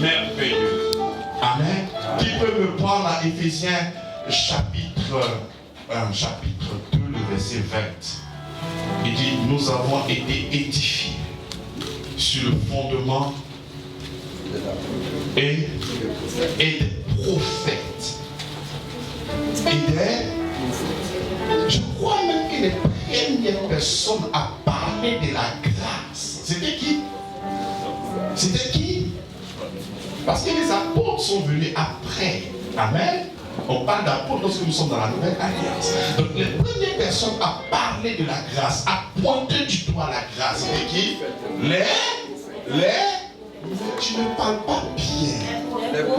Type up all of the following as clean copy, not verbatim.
merveilleux. Amen. Qui peut me prendre à Éphésiens chapitre 2, le verset 20. Il dit, nous avons été édifiés sur le fondement et des prophètes. Je crois même que les premières personnes à parler de la grâce, c'était qui? C'était qui? Parce que les apôtres sont venus après. Amen. On parle d'apôtres lorsque nous sommes dans la nouvelle alliance. Donc les premières personnes à parler de la grâce, à pointer du doigt la grâce, c'était qui? Tu ne parles pas bien.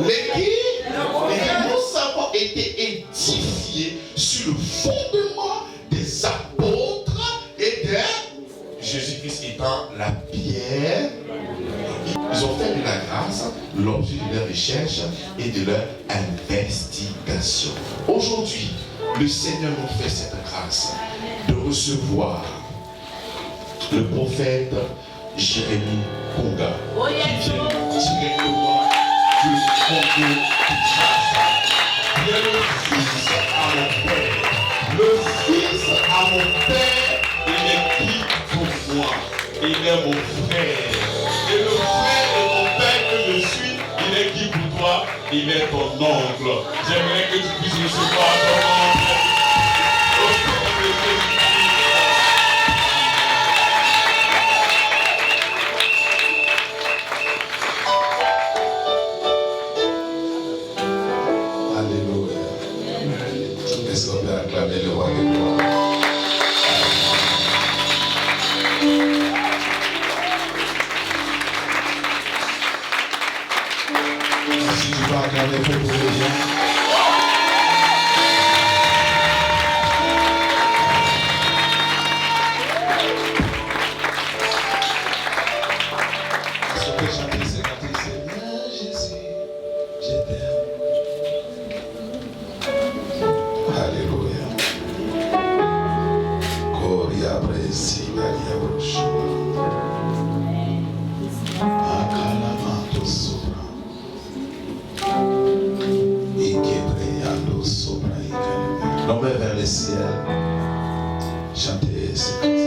Les qui? Et nous avons été édifiés sur le fondement des apôtres et de Jésus-Christ étant la pierre. Ils ont fait de la grâce l'objet de leur recherche et de leur investigation. Aujourd'hui, le Seigneur nous fait cette grâce de recevoir le prophète Jérémie Konga qui vient directement du Congo Kinshasa. Il est le fils à mon père. Le fils à mon père, il est qui pour moi? Il est mon frère. Et le frère de mon père que je suis, il est qui pour toi? Il est ton oncle. J'aimerais que tu puisses recevoir ton oncle. Alléluia. Est-ce qu'on peut acclamer le roi de gloire? Si tu vas acclamer pour les gens. Est-ce qu'on peut chanter Seigneur Jésus, je t'aime. Alléluia. Gloria presi, Maria Brocha. Acclamato sopra. Ikebreyando sopra Ikebreyando. L'homme vers le ciel. Chantez ces cantiques.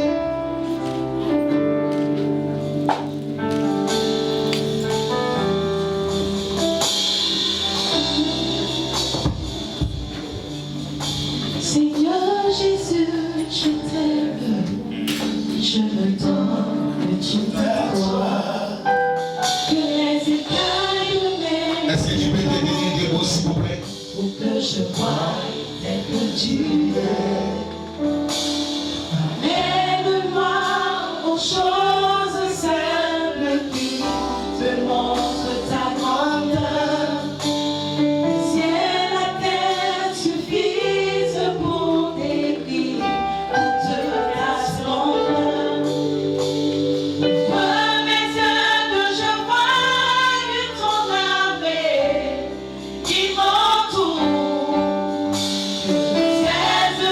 Seigneur Jésus, je t'aime, je me donne, tu m'adores, que les écailles de mes Est-ce que tu peux te dire des mots s'il vous plaît? pour que je voie tel que tu es. Aide-moi aux choses simples qui te montrent ta grandeur. Ciel, la terre suffisent pour décrire toute ta splendeur. Ouvre mes yeux que je voie ton armée qui m'entoure. Que je cesse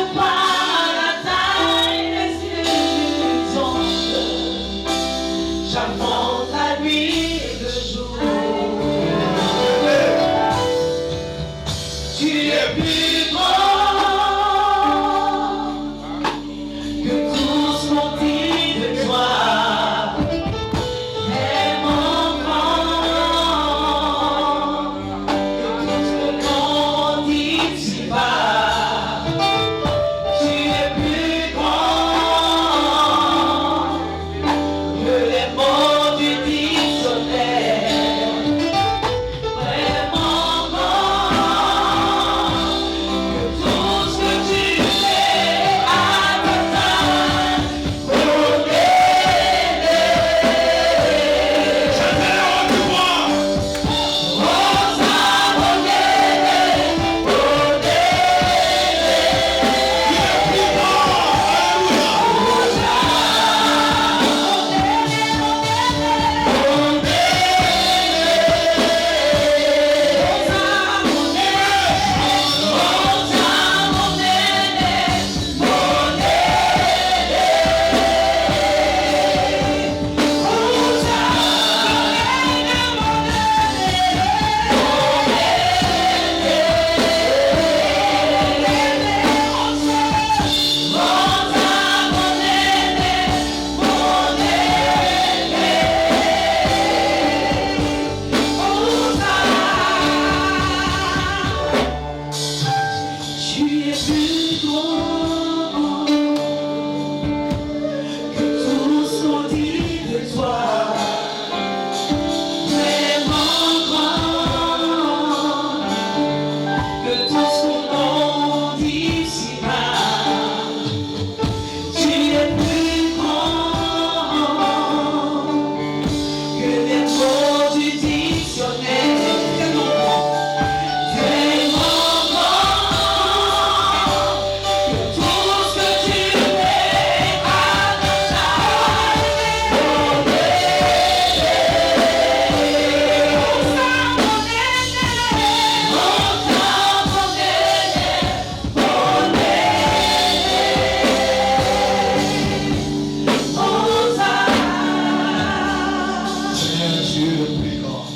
Tu es plus grand.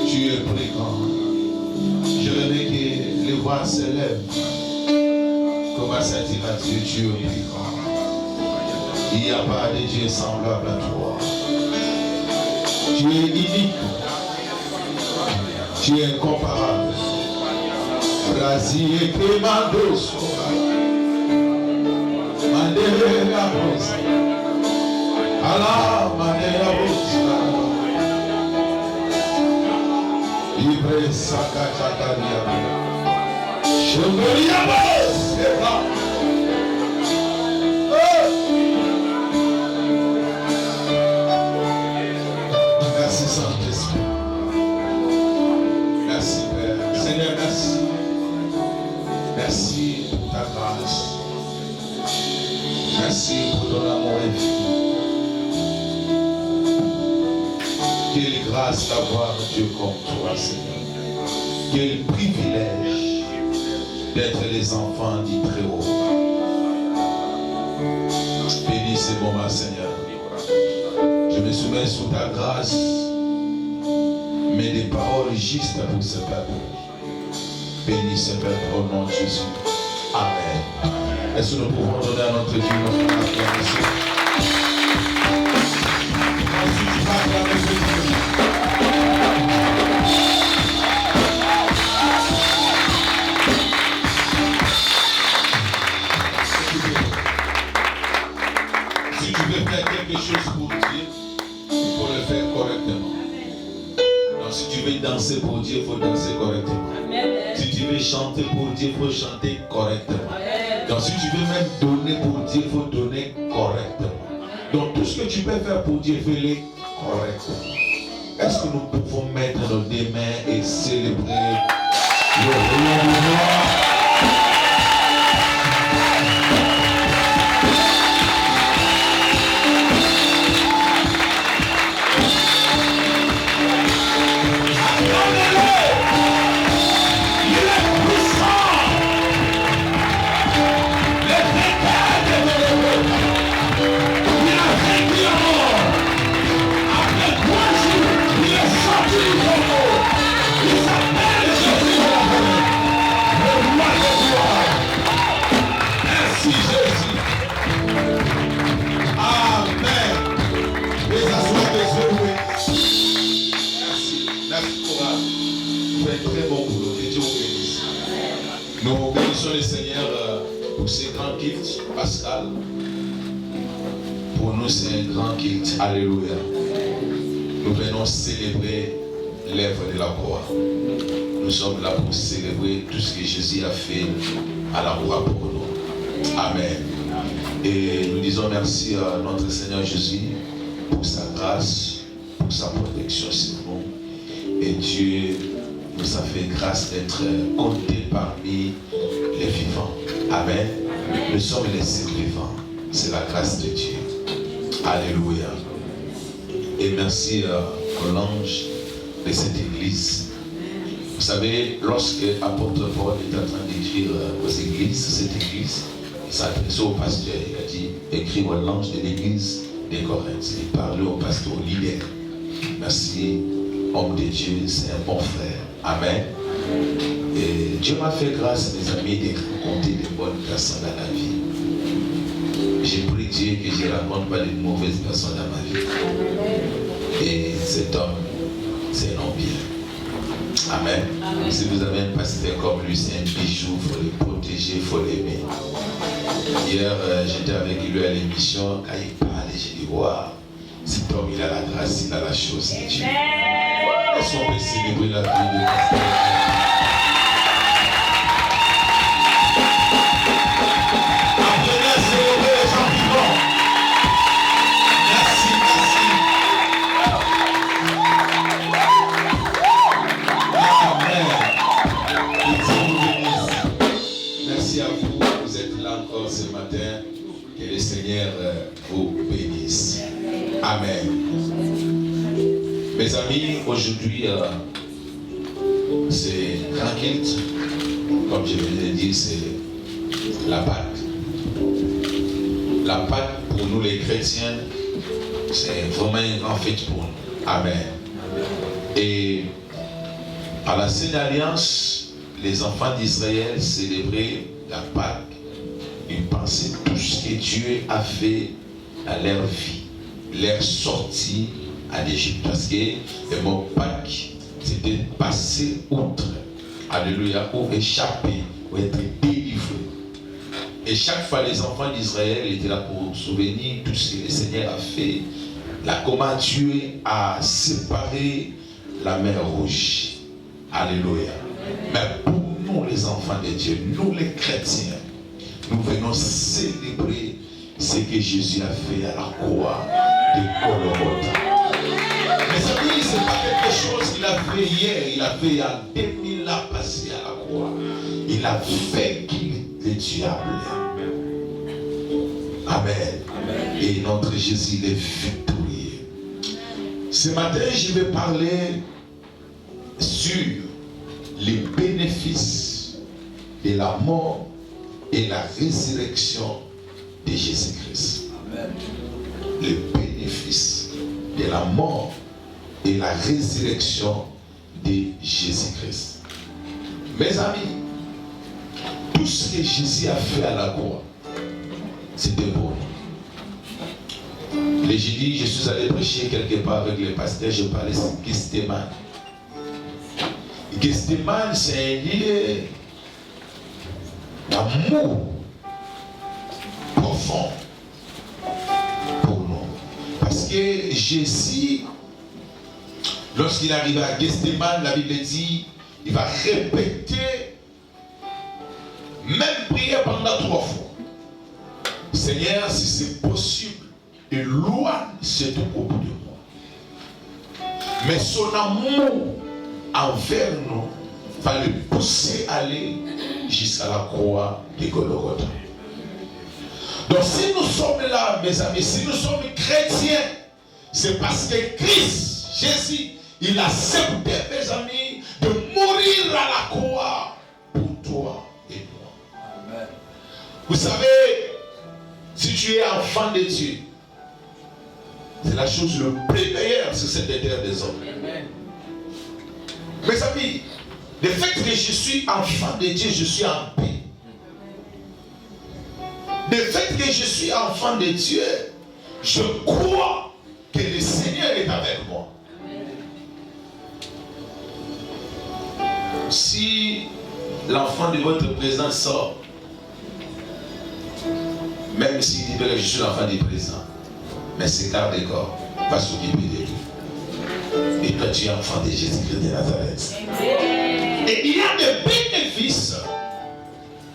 Tu es plus grand. Je rêvais que les voix s'élèvent. Commence à dire à Dieu, tu es plus grand. Il n'y a pas de Dieu semblable à toi. Tu es unique. Tu es incomparable. Brasil que mandou soar. Madeira rosa. Alá, madeira rosa. Libre sacataria. Changoria rosa. Merci Saint-Esprit. Merci Père. Seigneur, merci. Merci pour ta grâce. Merci pour ton amour infini. Quelle grâce d'avoir un Dieu comme toi, Seigneur. Quel privilège d'être les enfants du Très-Haut. Bénis ces moments, Seigneur. Je me soumets sous ta grâce, mais des paroles justes pour ce peuple. Bénis ce peuple au nom de Jésus. Amen. Est-ce que nous pouvons donner à notre Dieu notre acclamation? Si tu veux faire quelque chose pour Dieu, il faut le faire correctement. Donc si tu veux danser pour Dieu, il faut danser correctement. Si tu veux chanter pour Dieu, il faut chanter correctement. Donc si tu veux même donner pour Dieu, il faut donner correctement. Donc tout ce que tu peux faire pour Dieu, fais-le correctement. Est-ce que nous pouvons mettre nos deux mains et célébrer le roi du roi? Nous bénissons le Seigneur pour ces grands cultes, Pascal. Pour nous, c'est un grand culte. Alléluia. Nous venons célébrer l'œuvre de la croix. Nous sommes là pour célébrer tout ce que Jésus a fait à la croix pour nous. Amen. Et nous disons merci à notre Seigneur Jésus pour sa grâce, pour sa protection sur nous. Et Dieu nous a fait grâce d'être comptés parmi les vivants. Amen. Nous sommes les survivants. C'est la grâce de Dieu. Alléluia. Et merci à l'ange de cette église. Vous savez, lorsque l'apôtre Paul est en train d'écrire aux églises, cette église, il s'adressait au pasteur. Il a dit, écris à l'ange de l'église des Corinthes. Il parlait au pasteur, au leader. Merci, homme de Dieu, c'est un bon frère. Amen. Et Dieu m'a fait grâce, mes amis, de rencontrer de bonnes personnes dans la vie. J'ai prié Dieu que je ne rencontre pas de mauvaises personnes dans ma vie. Et cet homme, c'est un homme bien. Amen. Amen. Si vous avez un pasteur comme lui, c'est un bijou, il faut le protéger, il faut l'aimer. Hier, j'étais avec lui à l'émission, quand il parlait, j'ai dit, waouh, cet homme, il a la grâce, il a la chose de Dieu. Est-ce qu'on peut célébrer la vie de pasteur? Apprenez à célébrer les gens vivants. Merci, merci. Amen. Que Dieu vous bénisse. Merci à vous. Vous êtes là encore ce matin. Que le Seigneur vous bénisse. Amen. Mes amis, aujourd'hui, c'est grand culte. Comme je viens de dire, c'est la Pâque. La Pâque, pour nous les chrétiens, C'est vraiment une grande fête pour nous. Amen. Et par la Sainte Alliance, les enfants d'Israël célébraient la Pâque. Ils pensaient tout ce que Dieu a fait dans leur vie, leur sortie en Égypte. Parce que le mot Pâque, c'était passer outre. Alléluia, ou échapper, ou être délivré. Et chaque fois, les enfants d'Israël étaient là pour souvenir tout ce que le Seigneur a fait. Là, comment Dieu a séparé la mer Rouge. Alléluia. Mais pour nous, les enfants de Dieu, nous les chrétiens, nous venons célébrer ce que Jésus a fait à la croix de Golgotha. Mes amis, ce n'est pas quelque chose qu'il a fait hier, il a fait il y a 2000 ans passé à la croix. Il a vaincu le diable. Amen. Et notre Jésus est victorieux. Ce matin, je vais parler sur les bénéfices de la mort et la résurrection de Jésus-Christ. Les bénéfices de la mort et la résurrection de Jésus-Christ. Mes amis, tout ce que Jésus a fait à la croix, c'était beau. Le jeudi, je suis allé prêcher quelque part avec les pasteurs, je parlais de Gethsémane. Gethsémane, c'est un lieu d'amour profond pour nous. Parce que Jésus, lorsqu'il arrive à Gethsémane, la Bible dit, il va répéter, même prier pendant 3 fois. Seigneur, si c'est possible, éloigne ce truc au bout de moi. Mais son amour envers nous va le pousser à aller jusqu'à la croix de Golgotha. Donc si nous sommes là, mes amis, si nous sommes chrétiens, c'est parce que Christ, Jésus, il a accepté, mes amis, de mourir à la croix pour toi et moi. Amen. Vous savez, si tu es enfant de Dieu, c'est la chose le plus meilleure sur cette terre des hommes. Amen. Mes amis, le fait que je suis enfant de Dieu, je suis en paix. Le fait que je suis enfant de Dieu, je crois que le Seigneur est avec moi. Si l'enfant de votre président sort, même s'il dit que je suis l'enfant du président, mais c'est garde corps va s'occuper de lui. Et toi tu es enfant de Jésus-Christ de Nazareth. Et il y a des bénéfices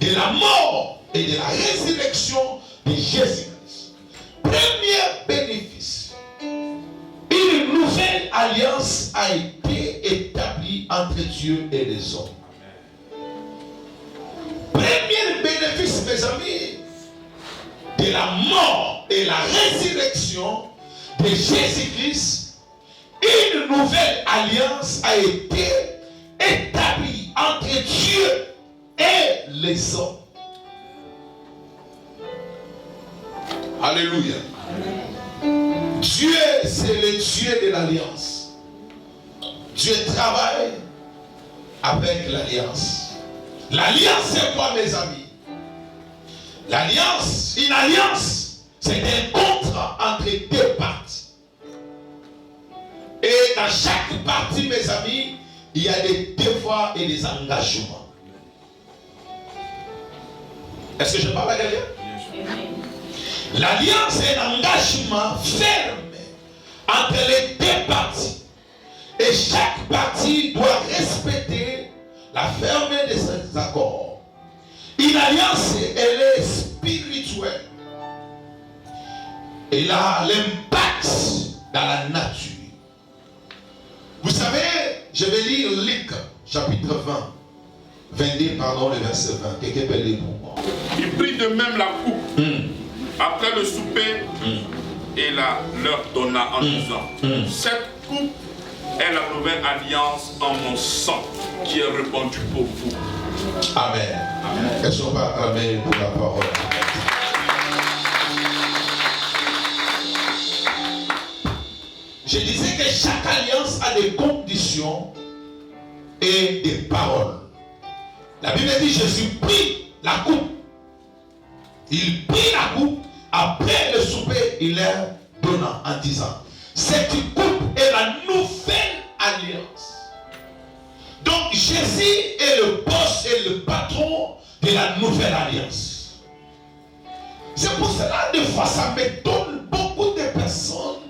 de la mort et de la résurrection de Jésus-Christ. Premier bénéfice, une nouvelle alliance a été établie entre Dieu et les hommes. Premier bénéfice, mes amis, de la mort et la résurrection de Jésus-Christ, une nouvelle alliance a été établie entre Dieu et les hommes. Alléluia. Dieu, c'est le Dieu de l'alliance. Dieu travaille avec l'alliance. L'alliance, c'est quoi, mes amis? L'alliance, une alliance, c'est un contrat entre deux parties. Et dans chaque partie, mes amis, il y a des devoirs et des engagements. Est-ce que je parle à quelqu'un? L'alliance est un engagement ferme entre les deux parties. Et chaque partie doit respecter la fermeté de ces accords. Une alliance, elle est spirituelle. Elle a l'impact dans la nature. Vous savez, je vais lire Luc, chapitre 20. 22, pardon, le verset 20. Quelqu'un peut lire pour moi. Il prit de même la coupe après le souper et leur donna en disant, cette coupe est la nouvelle alliance en mon sang qui est répandue pour vous. Amen. Amen. Est-ce qu'on va acclamer pour la parole? Je disais que chaque alliance a des conditions et des paroles. La Bible dit, Jésus prit la coupe. Il prit la coupe. Après le souper, il leur donna en disant, cette coupe est la nouvelle alliance. Donc Jésus est le boss et le patron de la nouvelle alliance. C'est pour cela, des fois, ça m'étonne, beaucoup de personnes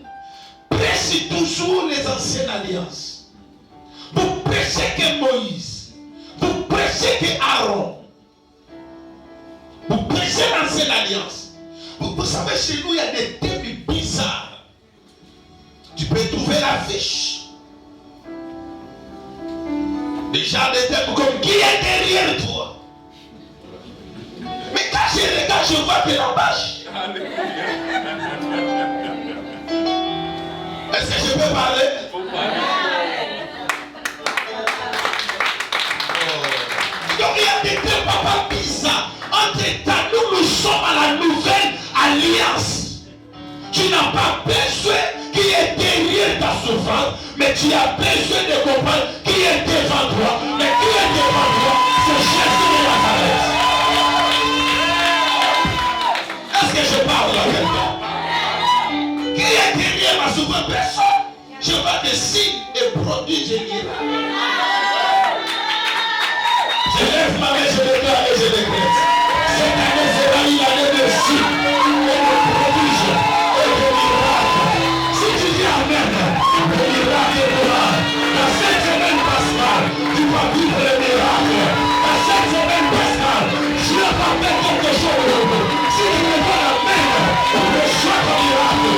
prêchent toujours les anciennes alliances. Vous prêchez que Moïse, vous prêchez que Aaron, vous prêchez l'ancienne alliance. Vous savez, chez nous, il y a des thèmes bizarres. Tu peux trouver l'affiche. Déjà des thèmes comme qui est derrière toi. Mais quand je regarde, je vois que la vache. Est-ce que je peux parler? Donc il y a des thèmes papa bizarres. Entre-temps, nous sommes à la nouvelle alliance. Tu n'as pas besoin qui est derrière ta souffrance, mais tu as besoin de comprendre qui est devant toi. Mais qui est devant toi, c'est Jésus de Nazareth. Est-ce que je parle à quelqu'un? Qui est derrière ma souffrance? Personne. Je vois des signes et produits géniaux. Je lève ma main, je déclare et je décrète. Cette année sera une année de signes et de prodiges et de miracles. Si tu dis Amen, le miracle est là. Dans cette semaine pascale, tu vas vivre le miracle. Dans cette semaine pascale, Dieu va faire quelque chose de nouveau. Si tu ne vois Amen, reçois ton miracle.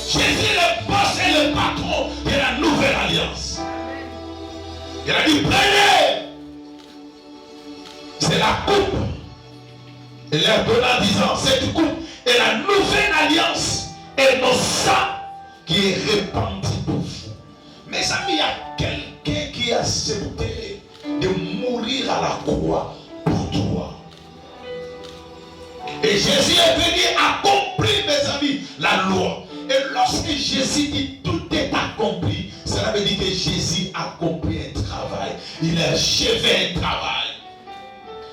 Jésus est le boss et le patron de la nouvelle alliance. Il a dit, prenez. C'est la coupe. Il leur donna en disant, cette coupe est la nouvelle alliance et nos sang qui est répandu pour vous. Mes amis, il y a quelqu'un qui a accepté de mourir à la croix pour toi. Et Jésus est venu accomplir, mes amis, la loi. Et lorsque Jésus dit tout est accompli, cela veut dire que Jésus a accompli un travail. Il a achevé un travail.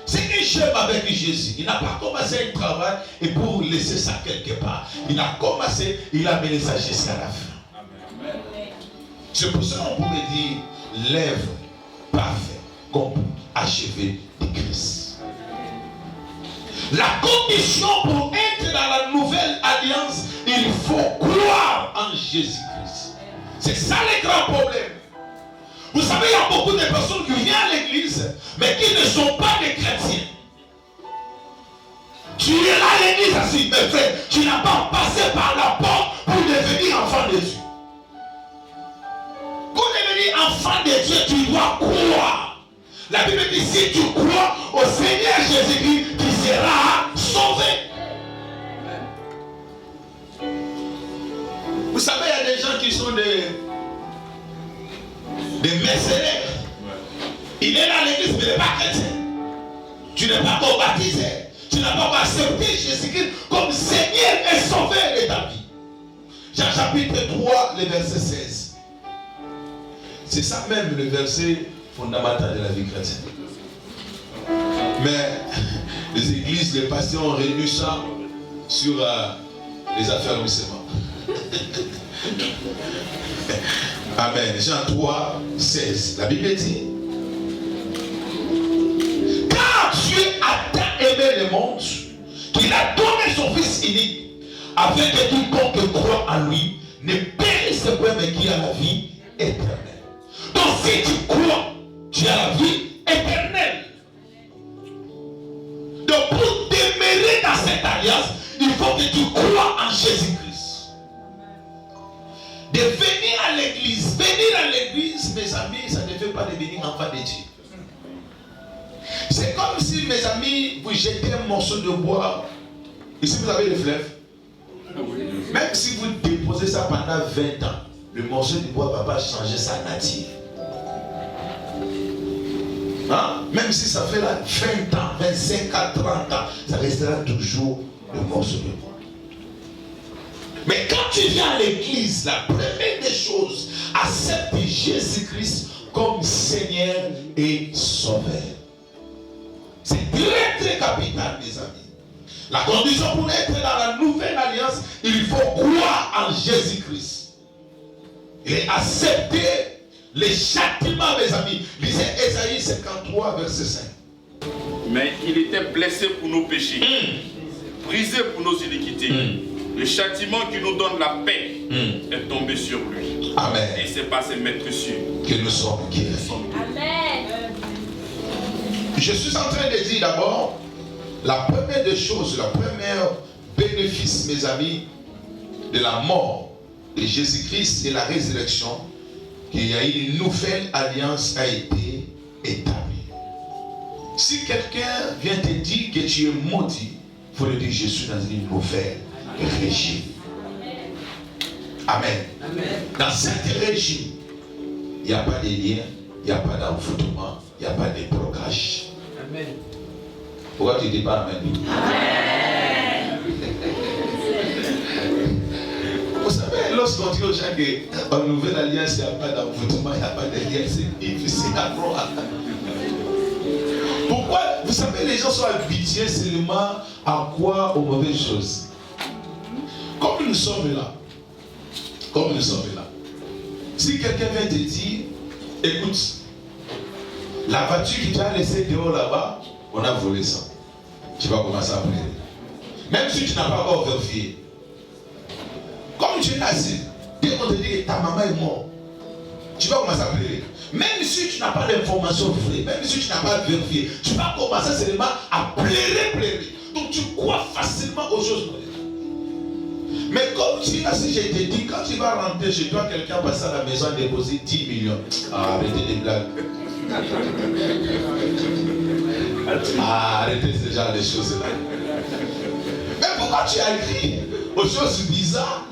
C'est que j'aime avec Jésus. Il n'a pas commencé un travail et pour laisser ça quelque part. Il a commencé, il a mené ça jusqu'à la fin. Amen. C'est pour ça qu'on pouvait dire l'œuvre parfaite, comme achevée de Christ. La condition pour être dans la nouvelle alliance, il faut croire en Jésus-Christ. C'est ça le grand problème. Vous savez, il y a beaucoup de personnes qui viennent à l'église, mais qui ne sont pas des chrétiens. Tu es là à l'église assis, mes frères, tu n'as pas passé par la porte pour devenir enfant de Dieu. Pour devenir enfant de Dieu, tu dois croire. La Bible dit, si tu crois au Seigneur Jésus-Christ, tu seras sauvé. Vous savez, il y a des gens qui sont des mercenaires. Il est là à l'église, mais il n'est pas chrétien. Tu n'es pas encore baptisé. Tu n'as pas encore accepté Jésus-Christ comme Seigneur et Sauveur de ta vie. Jean chapitre 3, le verset 16. C'est ça même le verset fondamental de la vie chrétienne. Mais les églises, les pasteurs ont réduit ça sur les affaires musulmanes. Amen. Jean 3, 16. La Bible dit, car Dieu a tant aimé le monde qu'il a donné son Fils unique, afin que quiconque croit en lui ne périsse point, mais qui a la vie éternelle. Donc si tu crois, tu as la vie éternelle. Donc pour demeurer dans cette alliance, il faut que tu crois en Jésus-Christ. De venir à l'église, mes amis, ça ne fait pas devenir enfant de Dieu. C'est comme si, mes amis, vous jetez un morceau de bois. Ici, vous avez le fleuve. Même si vous déposez ça pendant 20 ans, le morceau de bois ne va pas changer sa nature. Hein? Même si ça fait là 20 ans, 25 ans, 30 ans, ça restera toujours le morceau de bois. Mais quand tu viens à l'église, la première des choses, accepte Jésus-Christ comme Seigneur et Sauveur. C'est très très capital, mes amis. La condition pour être dans la nouvelle alliance, il faut croire en Jésus-Christ. Et accepter les châtiments, mes amis. Lisez Ésaïe 53, verset 5. Mais il était blessé pour nos péchés, brisé pour nos iniquités. Le châtiment qui nous donne la paix est tombé sur lui. Amen. Et c'est par ses maîtres cieux Que nous sommes guéris. Amen. Je suis en train de dire d'abord, la première des choses, la première bénéfice, mes amis, de la mort de Jésus-Christ et la résurrection, qu'il y a une nouvelle alliance a été établie. Si quelqu'un vient te dire que tu es maudit, il faut lui dire, je suis dans une nouvelle régime. Amen. Dans cette régime, il n'y a pas de lien, il n'y a pas d'envoûtement, il n'y a pas de blocage. Amen. Pourquoi tu ne dis pas Amen? Vous savez, lorsqu'on dit aux gens qu'en nouvelle alliance, il n'y a pas d'envoûtement, il n'y a pas de lien, c'est difficile à croire. Pourquoi? Vous savez, les gens sont habitués seulement à quoi? Aux mauvaises choses. Comme nous sommes là, si quelqu'un vient te dire, écoute, la voiture qui t'a laissé dehors là-bas, on a volé ça. Tu vas commencer à pleurer. Même si tu n'as pas encore vérifié. Comme tu es assis, dès qu'on te dit que ta maman est morte, tu vas commencer à pleurer. Même si tu n'as pas d'informations vraies, même si tu n'as pas vérifié, tu vas commencer seulement à pleurer. Donc tu crois facilement aux choses. Mais comme tu es assis, je te dis, quand tu vas rentrer chez toi, quelqu'un passe à la maison et déposer 10 millions. Arrêtez les blagues. Arrêtez ce genre de choses-là. Mais pourquoi tu as écrit aux choses bizarres?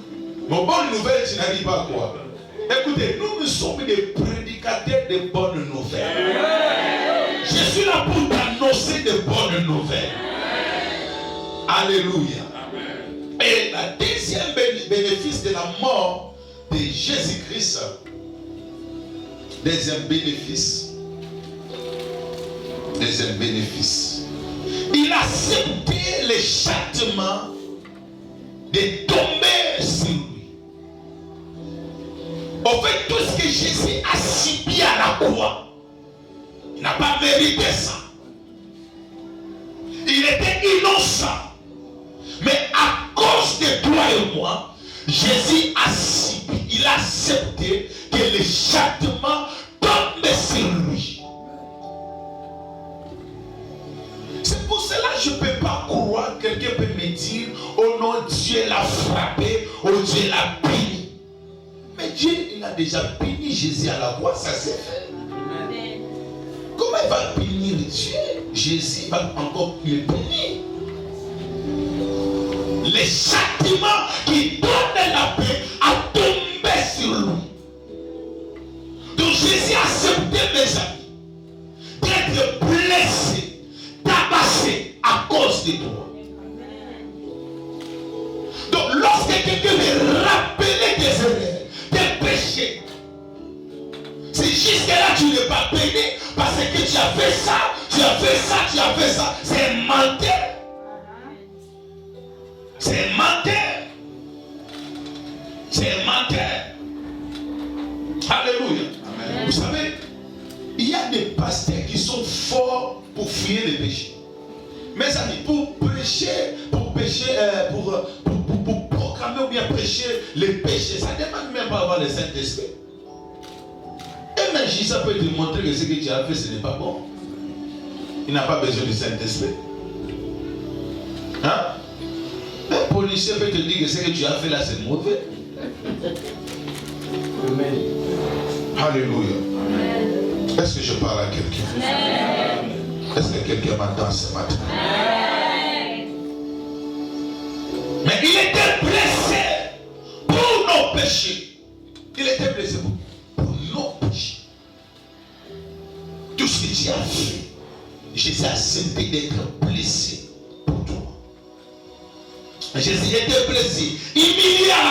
Mon bonne nouvelle, tu n'as dit pas quoi? Écoutez, nous sommes des prédicateurs de bonnes nouvelles. Je suis là pour t'annoncer de bonnes nouvelles. Alléluia. Et le deuxième bénéfice de la mort de Jésus-Christ, deuxième bénéfice, il a accepté le châtiment de tomber sur lui. En fait, tout ce que Jésus a subi à la croix, il n'a pas mérité ça. Il était innocent. Mais à cause de toi et moi, Jésus a subi, il a accepté que le châtiment tombe sur lui. C'est pour cela que je ne peux pas croire, quelqu'un peut me dire, oh non, Dieu l'a frappé, oh Dieu l'a puni. Mais Dieu, il a déjà puni Jésus à la croix, ça s'est fait. Amen. Comment il va punir Dieu? Jésus va encore le punir. Le châtiment qui donne la paix a tombé sur lui. Donc Jésus a accepté, mes amis, d'être blessé, tabassé à cause de toi. Donc lorsque quelqu'un veut rappeler tes erreurs, tes péchés, c'est juste que là tu n'es pas béni parce que tu as fait ça, tu as fait ça, tu as fait ça. C'est menteur. C'est menteur. C'est menteur. Alléluia. Amen. Vous savez, il y a des pasteurs qui sont forts pour fuir les péchés. Mes amis, pour proclamer ou bien prêcher les péchés, ça ne demande même pas avoir le Saint-Esprit. Et même si ça peut te montrer que ce que tu as fait, ce n'est pas bon. Il n'a pas besoin du Saint-Esprit. Hein? Un policier peut te dire que ce que tu as fait là, c'est mauvais. Amen. Alléluia. Est-ce que je parle à quelqu'un? Est-ce que quelqu'un m'entend ce matin? Mais il était blessé pour nos péchés. Il était blessé pour nos péchés. Tout ce que tu as fait, Jésus a accepté d'être blessé pour toi. Jésus était blessé, humilié à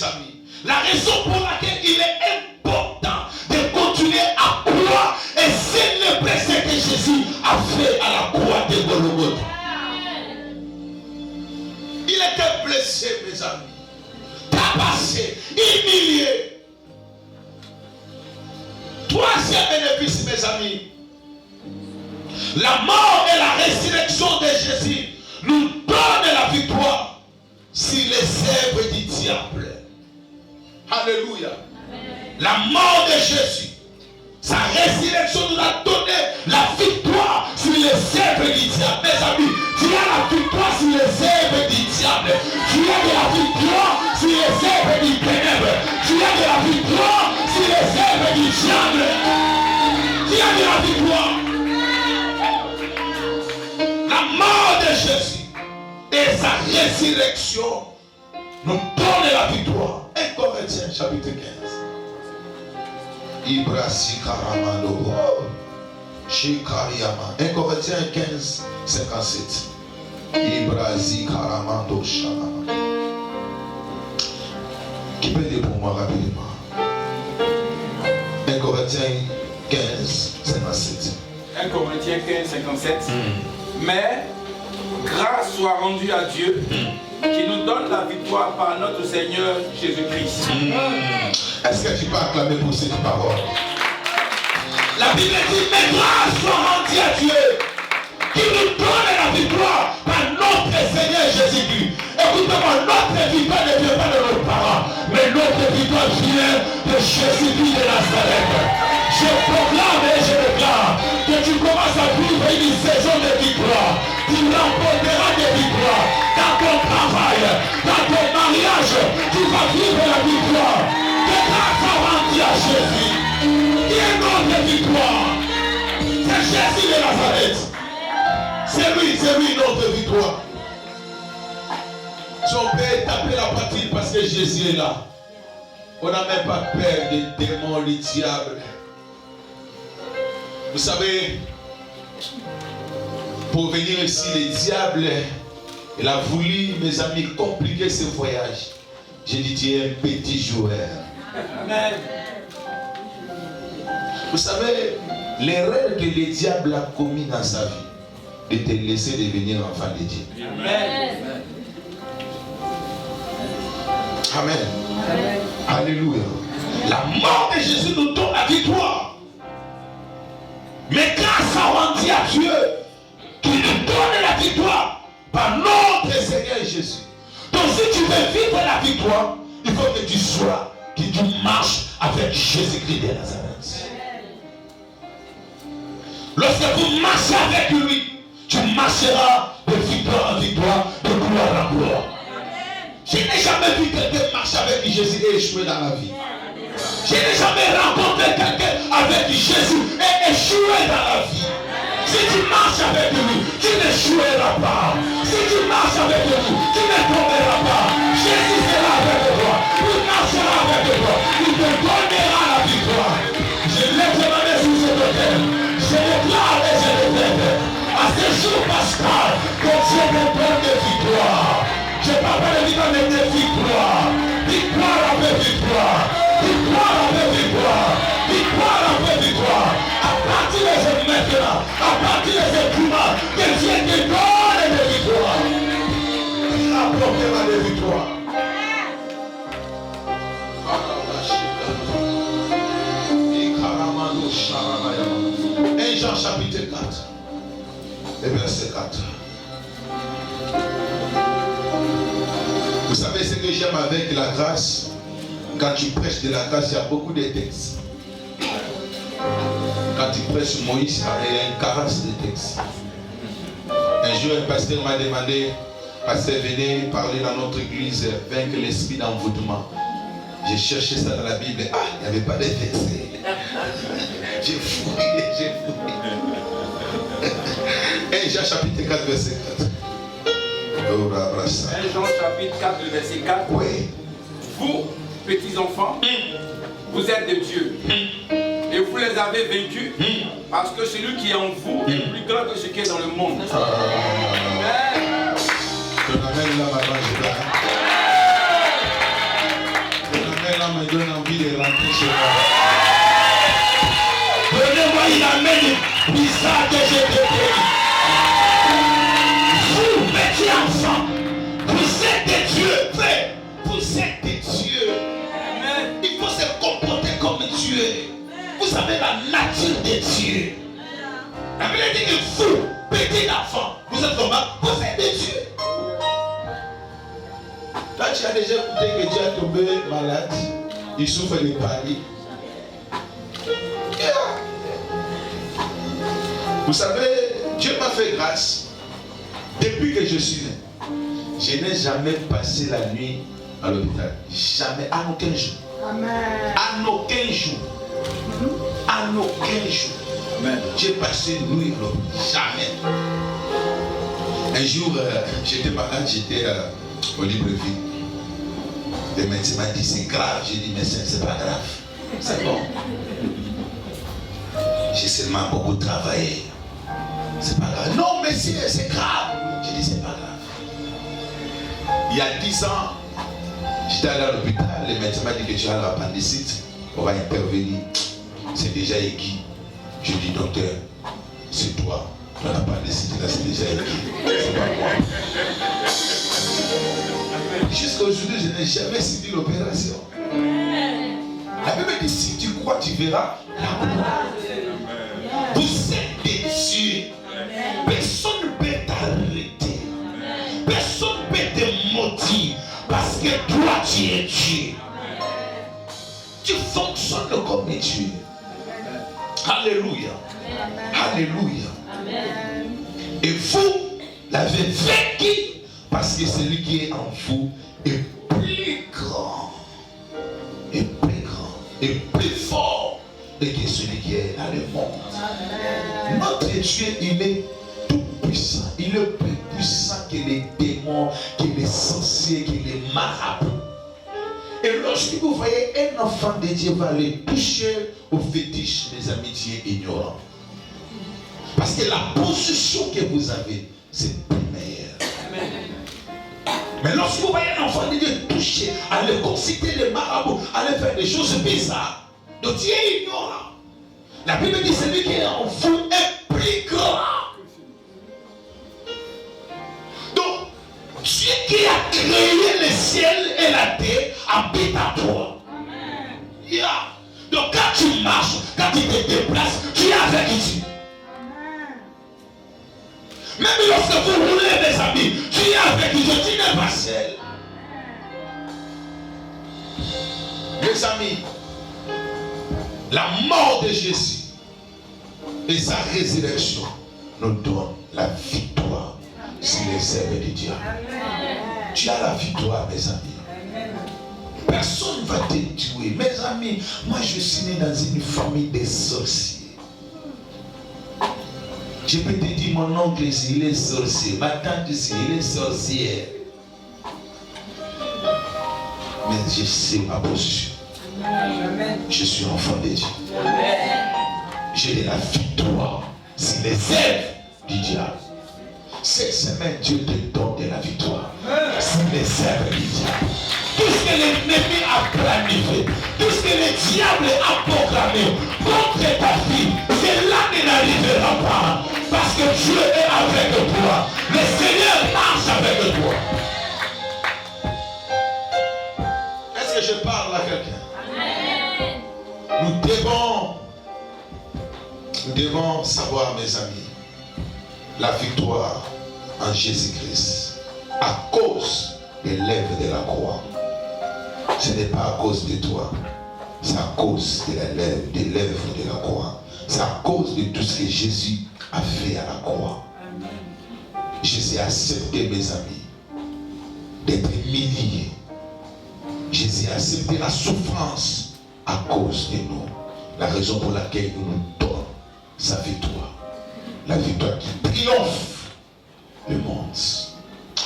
amis. La raison pour laquelle il est important de continuer à croire et célébrer ce que Jésus a fait à la croix de Golgotha. Il était blessé, mes amis, tabassé, humilié. Troisième bénéfice, mes amis, la mort et la résurrection de Jésus nous donnent la victoire sur les œuvres du diable. Alléluia. La mort de Jésus, sa résurrection nous a donné la victoire sur les œuvres du diable. Mes amis, tu as la victoire sur les œuvres du diable. Tu as de la victoire sur les œuvres du ténèbre. Tu as de la victoire sur les œuvres du diable. Tu as de la victoire. La mort de Jésus et sa résurrection nous donnent la victoire. 1 Corinthiens chapitre 15. Ibrasi Karamando. Shikariama. 1 Corinthiens 15, 57. Ibrasi Karamando Shalama. Qui peut dire pour moi rapidement? 1 Corinthiens 15, 57. 1 Corinthiens 15, 57. Mais grâce soit rendue à Dieu qui nous donne la victoire par notre Seigneur Jésus-Christ. Est-ce que tu peux acclamer pour cette parole? La Bible dit, mais grâce soit rendue à Dieu qui nous donne la victoire par notre Seigneur Jésus-Christ. Écoutez-moi, notre victoire ne vient pas de nos parents, mais notre victoire vient de Jésus-Christ de Nazareth. Je proclame et je déclare que tu commences à vivre une saison de victoire. Tu remporteras des victoires dans ton travail, dans ton mariage. Tu vas vivre la victoire. Que grâce soit rendue à Jésus. Qui est notre victoire? C'est Jésus de Nazareth. C'est lui notre victoire. Si on peut taper la poitrine parce que Jésus est là. On n'a même pas peur des démons, les diables. Vous savez, pour venir ici, le diable, il a voulu, mes amis, compliquer ce voyage. J'ai dit, tu es un petit joueur. Amen. Vous savez, l'erreur que le diable a commis dans sa vie, de te laisser devenir enfant de Dieu. Amen. Amen. Amen. Alléluia. La mort de Jésus nous donne la victoire. Mais grâce à Dieu qui nous donne la victoire par notre Seigneur Jésus. Donc si tu veux vivre la victoire, il faut que tu sois, que tu marches avec Jésus-Christ de Nazareth. Lorsque vous marchez avec lui, tu marcheras de victoire en victoire, de gloire en gloire. Je n'ai jamais vu quelqu'un marcher avec Jésus et échouer dans la vie. Je n'ai jamais rencontré quelqu'un avec Jésus et échouer dans la vie. Si tu marches avec lui, tu n'échoueras pas. Si tu marches avec lui, tu ne tomberas pas. Jésus sera avec toi. Il marchera avec toi. Il te donnera la victoire. Je lève ma main sur ce côté. Je déclare et je répète. À ce jour pascal, que Dieu me donne des victoires. Je ne parle pas de victoire, mais de victoire. Victoire avec victoire. Victoire avec victoire. Victoire avec victoire. À partir de ce maintenant, à partir de ce climat, que Dieu te donne des victoires. Apportez-moi des victoires. 1 Jean chapitre 4, et verset 4. Vous savez ce que j'aime avec la grâce? Quand tu prêches de la grâce, il y a beaucoup de textes. Quand tu prêches Moïse, il y a une carence de textes. Un jour, un pasteur m'a demandé, pasteur, venez parler dans notre église, vaincre l'esprit d'envoûtement. J'ai cherché ça dans la Bible. Ah, il n'y avait pas de verset. J'ai fouillé, j'ai fouillé. 1 Jean chapitre 4, verset 4. 1 Jean chapitre 4, verset 4. Oui. Vous, petits enfants, vous êtes de Dieu. Et vous les avez vaincus parce que celui qui est en vous est plus grand que ce qui est dans le monde. Je l'amène là maintenant, je vais. vous avez la nature de Dieu. La Bible dit que vous, petit enfant, vous êtes comment? Vous êtes de Dieu. Quand tu as déjà écouté que Dieu est tombé malade, il souffre de paris. Vous savez, Dieu m'a fait grâce. Depuis que je suis né, je n'ai jamais passé la nuit à l'hôpital. Jamais, à aucun jour. Amen. À aucun jour. À aucun jour. J'ai passé une nuit à l'hôpital. Jamais. Un jour, j'étais malade, j'étais au Libreville. Le médecin m'a dit c'est grave. J'ai dit mais c'est pas grave. C'est bon. J'ai seulement beaucoup travaillé. C'est pas grave. Non, monsieur, c'est grave. J'ai dit c'est pas grave. Il y a 10 ans, j'étais allé à l'hôpital. Le médecin m'a dit que tu as l'appendicite. On va intervenir. C'est déjà aigu. Je dis docteur, c'est toi. Ton appendicite là, c'est déjà aigu. C'est pas moi. Jusqu'à aujourd'hui, je n'ai jamais suivi l'opération. La Bible dit si tu crois, tu verras la gloire. Vous êtes des dieux. Personne ne peut t'arrêter. Personne ne peut te maudire. Parce que toi, tu es Dieu. Tu fonctionnes comme Dieu. Alléluia. Alléluia. Et vous l'avez vaincu parce que celui qui est en vous est plus grand. Et plus grand. Et plus fort que celui qui est dans le monde. Notre Dieu, il est tout puissant. Il est plus puissant que les démons, que les sorciers, que les marabouts. Et lorsque vous voyez un enfant de Dieu va aller toucher au fétiche, mes amis, Dieu ignorant. Parce que la position que vous avez, c'est plus meilleur. Mais lorsque vous voyez un enfant de Dieu toucher, aller consulter les marabouts, aller faire des choses bizarres, donc Dieu est ignorant. La Bible dit celui qui est en vous est plus grand. Donc, Dieu qui a créé le ciel et la terre habite à toi. Yeah. Donc quand tu marches, quand tu te déplaces, tu es avec Dieu. Même lorsque vous roulez, mes amis, tu es avec Dieu, tu n'es pas seul. Mes amis, la mort de Jésus et sa résurrection nous donne la victoire sur les œuvres de Dieu. Tu as la victoire, mes amis. Personne ne va te tuer. Mes amis, moi je suis né dans une famille de sorciers. Je peux te dire, mon oncle ici, il est sorcier. Ma tante ici, il est sorcière. Mais je sais ma position. Je suis enfant de Dieu. J'ai la victoire sur les œuvres du diable. Cette semaine, Dieu te donne de la victoire sur les œuvres du diable. Tout ce que l'ennemi a planifié, tout ce que le diable a programmé contre ta vie, cela ne n'arrivera pas. Parce que Dieu est avec toi. Le Seigneur marche avec toi. Est-ce que je parle à quelqu'un? Nous devons savoir, mes amis, la victoire en Jésus-Christ à cause des lèvres de la croix. Ce n'est pas à cause de toi, c'est à cause des lèvres de la croix. C'est à cause de tout ce que Jésus a fait à la croix. Jésus a accepté, mes amis, d'être humilié. Jésus a accepté la souffrance à cause de nous. La raison pour laquelle il nous donne sa victoire. La victoire qui triomphe le monde.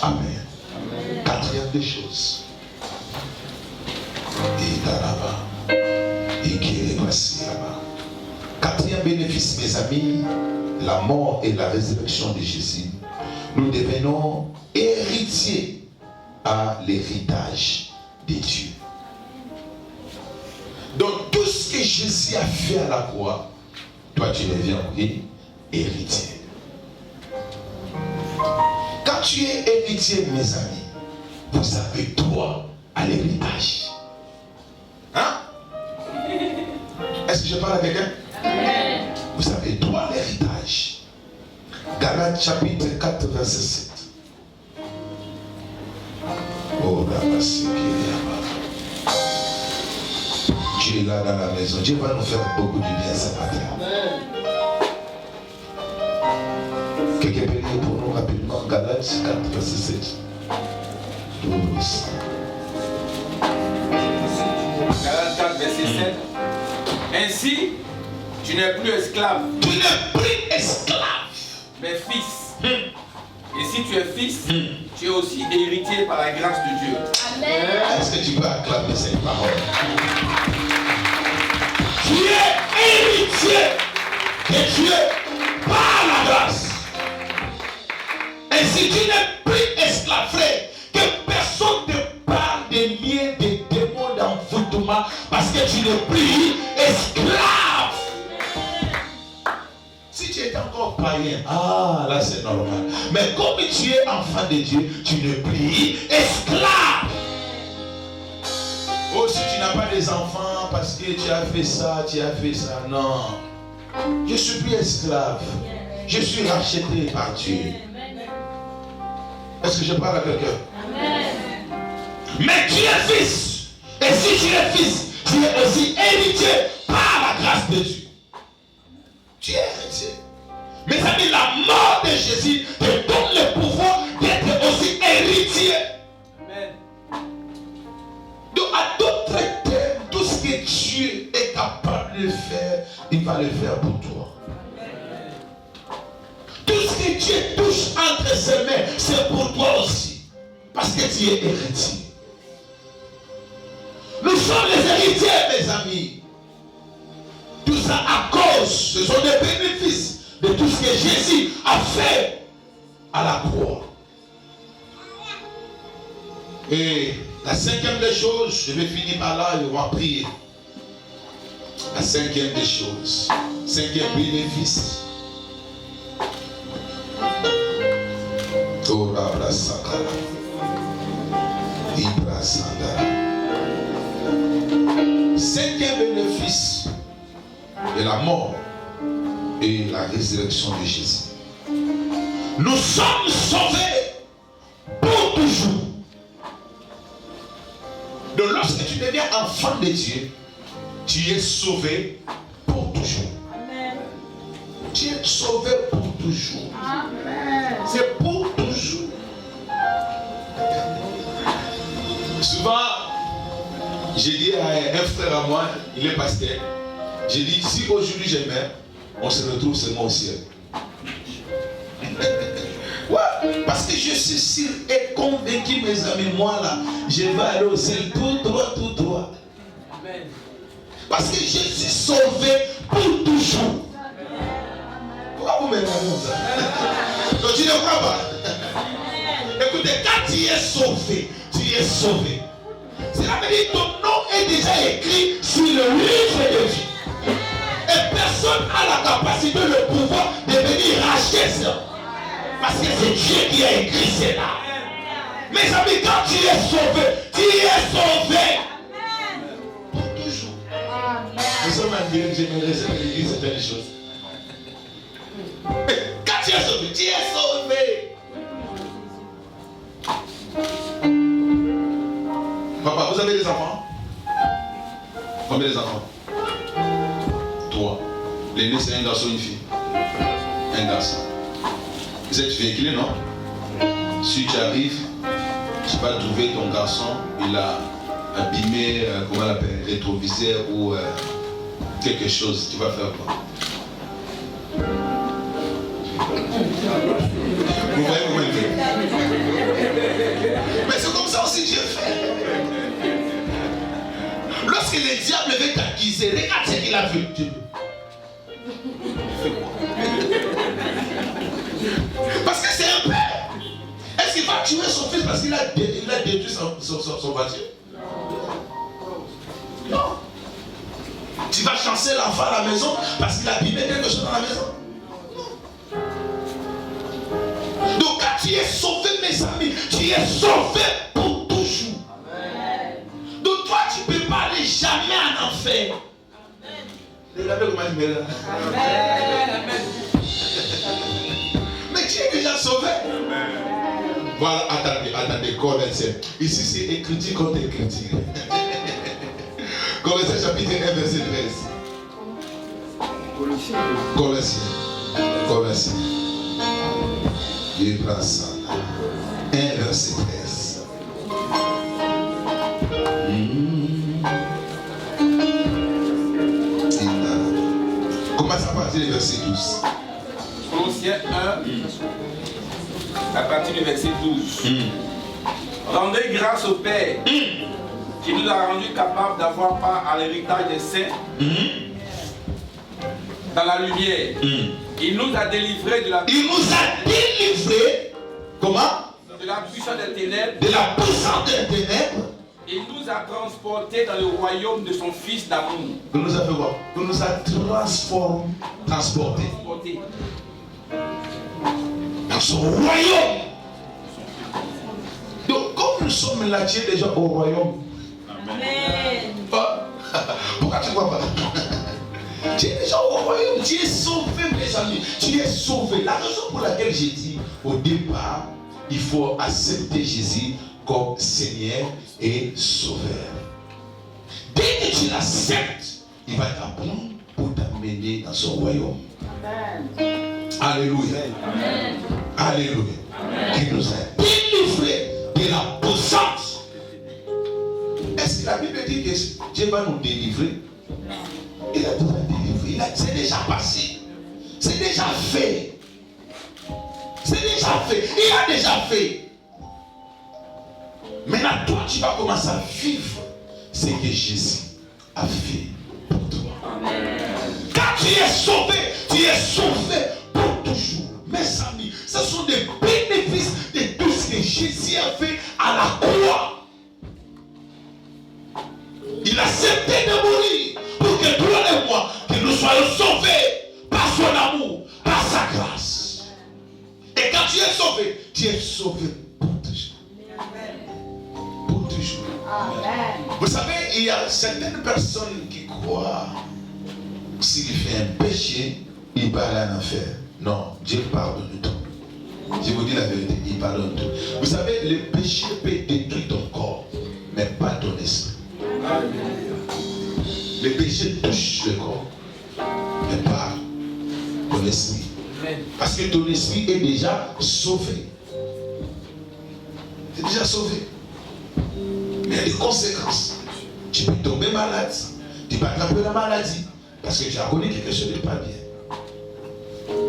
Amen. Amen. Quatrième des choses. Et là-bas. Et qui est passé là-bas. Quatrième bénéfice, mes amis, la mort et la résurrection de Jésus. Nous devenons héritiers à l'héritage de Dieu. Donc tout ce que Jésus a fait à la croix, toi tu deviens héritier. Quand tu es héritier, mes amis, vous avez droit à l'héritage. Hein? Est-ce que que je parle à quelqu'un? Vous savez, droit l'héritage. Galates chapitre 4, verset 7. Oh là, Dieu est là dans la maison. Dieu va nous faire beaucoup de bien ce matin. Quelqu'un peut lire pour nous rapidement Galates 4, verset 7. Galates 4, verset 7. Ainsi, tu n'es plus esclave. Tu n'es plus esclave, mais fils. Et si tu es fils, tu es aussi héritier par la grâce de Dieu. Amen. Est-ce que tu peux acclamer cette parole? Tu es héritier de Dieu par la grâce. Et si tu n'es plus esclave, frère, que personne ne te parle des miens, des démons d'envoûtement, parce que tu n'es plus esclave. Si tu es encore païen, là c'est normal. Mais comme tu es enfant de Dieu, tu n'es plus esclave. Oh, si tu n'as pas des enfants parce que tu as fait ça, non. Je suis plus esclave. Je suis racheté par Dieu. Est-ce que je parle à quelqu'un? Mais tu es fils. Et si tu es fils, tu es aussi héritier par la grâce de Dieu. Tu es héritier. Mes amis, la mort de Jésus te donne le pouvoir d'être aussi héritier. Amen. Donc, à d'autres termes, tout ce que Dieu est capable de faire, il va le faire pour toi. Tout ce que Dieu touche entre ses mains, c'est pour toi aussi. Parce que tu es héritier. Nous sommes les héritiers, mes amis. Tout ça à cause, ce sont des bénéfices de tout ce que Jésus a fait à la croix. Et la cinquième des choses, je vais finir par là et on va prier. La cinquième des choses, cinquième bénéfice. Torah Brasakara, Ibra Sandara. Cinquième bénéfice de la mort et la résurrection de Jésus. Nous sommes sauvés pour toujours. Donc lorsque tu deviens enfant de Dieu, tu es sauvé pour toujours. Amen. Tu es sauvé pour toujours. Amen. C'est pour toujours. Souvent, j'ai dit à un frère à moi, il est pasteur, j'ai dit, si aujourd'hui je meurs, on se retrouve seulement au ciel. Ouais, parce que je suis sûr et convaincu, mes amis, moi là, je vais aller au ciel tout droit, tout droit. Amen. Parce que je suis sauvé pour toujours. Pourquoi vous m'énervez comme ça? Donc tu ne crois pas? Écoutez, quand tu es sauvé, tu es sauvé. Cela veut dire que ton nom est déjà écrit sur le livre de vie. Et personne n'a la capacité, le pouvoir de venir racheter ça. Parce que c'est Dieu qui a écrit cela. Mes amis, quand tu es sauvé, tu es sauvé. Pour toujours. Nous sommes en direct, j'aimerais dire certaines choses. Quand tu es sauvé, tu es sauvé. Papa, vous avez des enfants? Combien d'enfants? 3. L'aîné, c'est un garçon, une fille. Un garçon. Vous êtes véhiculé, non? Si tu arrives, tu vas trouver ton garçon, il a abîmé, comment on l'appelle, rétroviseur ou quelque chose. Tu vas faire quoi? Vous voyez, vous voyez. Mais c'est comme ça aussi Dieu fait. Lorsque le diable veut t'accuser, regarde ce qu'il a vu. Parce que c'est un père. Est-ce qu'il va tuer son fils parce qu'il a détruit son voiture? Non. Tu vas chancer l'enfant à la maison parce qu'il a abîmé quelque chose dans la maison? Non. Donc quand tu es sauvé, mes amis, tu es sauvé pour toujours. Donc toi, tu ne peux pas aller jamais en enfer. Regardez comment il me regarde. Amen. Mais tu es déjà sauvé. Voilà, attendez, Corinthiens. Ici, c'est écriture contre écriture. Corinthiens chapitre 1, verset 13. Colossiens. Il prend ça. 1, verset 13. Comment ça partir du verset 12? Colossiens 1, à partir du verset 12. Rendez grâce au Père qui nous a rendus capables d'avoir part à l'héritage des saints dans la lumière. Il nous a délivrés de la Comment? De la puissance des ténèbres. De la puissance des ténèbres. Il nous a transportés dans le royaume de son Fils d'amour. Il nous a fait quoi? Il nous a transportés dans son royaume. Donc, comme nous sommes là, tu es déjà au royaume. Amen. Pourquoi tu ne vois pas? Tu es déjà au royaume, tu es sauvé, mes amis. Tu es sauvé. La raison pour laquelle j'ai dit au départ, il faut accepter Jésus comme Seigneur et Sauveur. Dès que tu l'acceptes, il va t'apprendre pour t'amener dans son royaume. Amen. Alléluia. Amen. Alléluia. Il nous a délivrés de la puissance. Est-ce que la Bible dit que Dieu va nous délivrer? Il a déjà délivré. C'est déjà passé. C'est déjà fait. C'est déjà fait. Il a déjà fait. Maintenant, toi, tu vas commencer à vivre ce que Jésus a fait pour toi. Amen. Quand tu es sauvé pour toujours. Mes amis, ce sont des bénéfices de tout ce que Jésus a fait à la croix. Il a accepté de mourir pour que toi et moi, que nous soyons sauvés par son amour, par sa grâce. Et quand tu es sauvé pour toujours. Pour toujours. Amen. Vous savez, il y a certaines personnes qui croient que s'il fait un péché, il va aller en enfer. Non, Dieu pardonne tout. Je vous dis la vérité, il pardonne tout. Vous savez, le péché peut détruire ton corps, mais pas ton esprit. Le péché touche le corps, mais pas ton esprit. Parce que ton esprit est déjà sauvé. C'est déjà sauvé. Mais il y a des conséquences. Tu peux tomber malade. Tu peux attraper la maladie. Parce que tu as connu quelque chose de pas bien.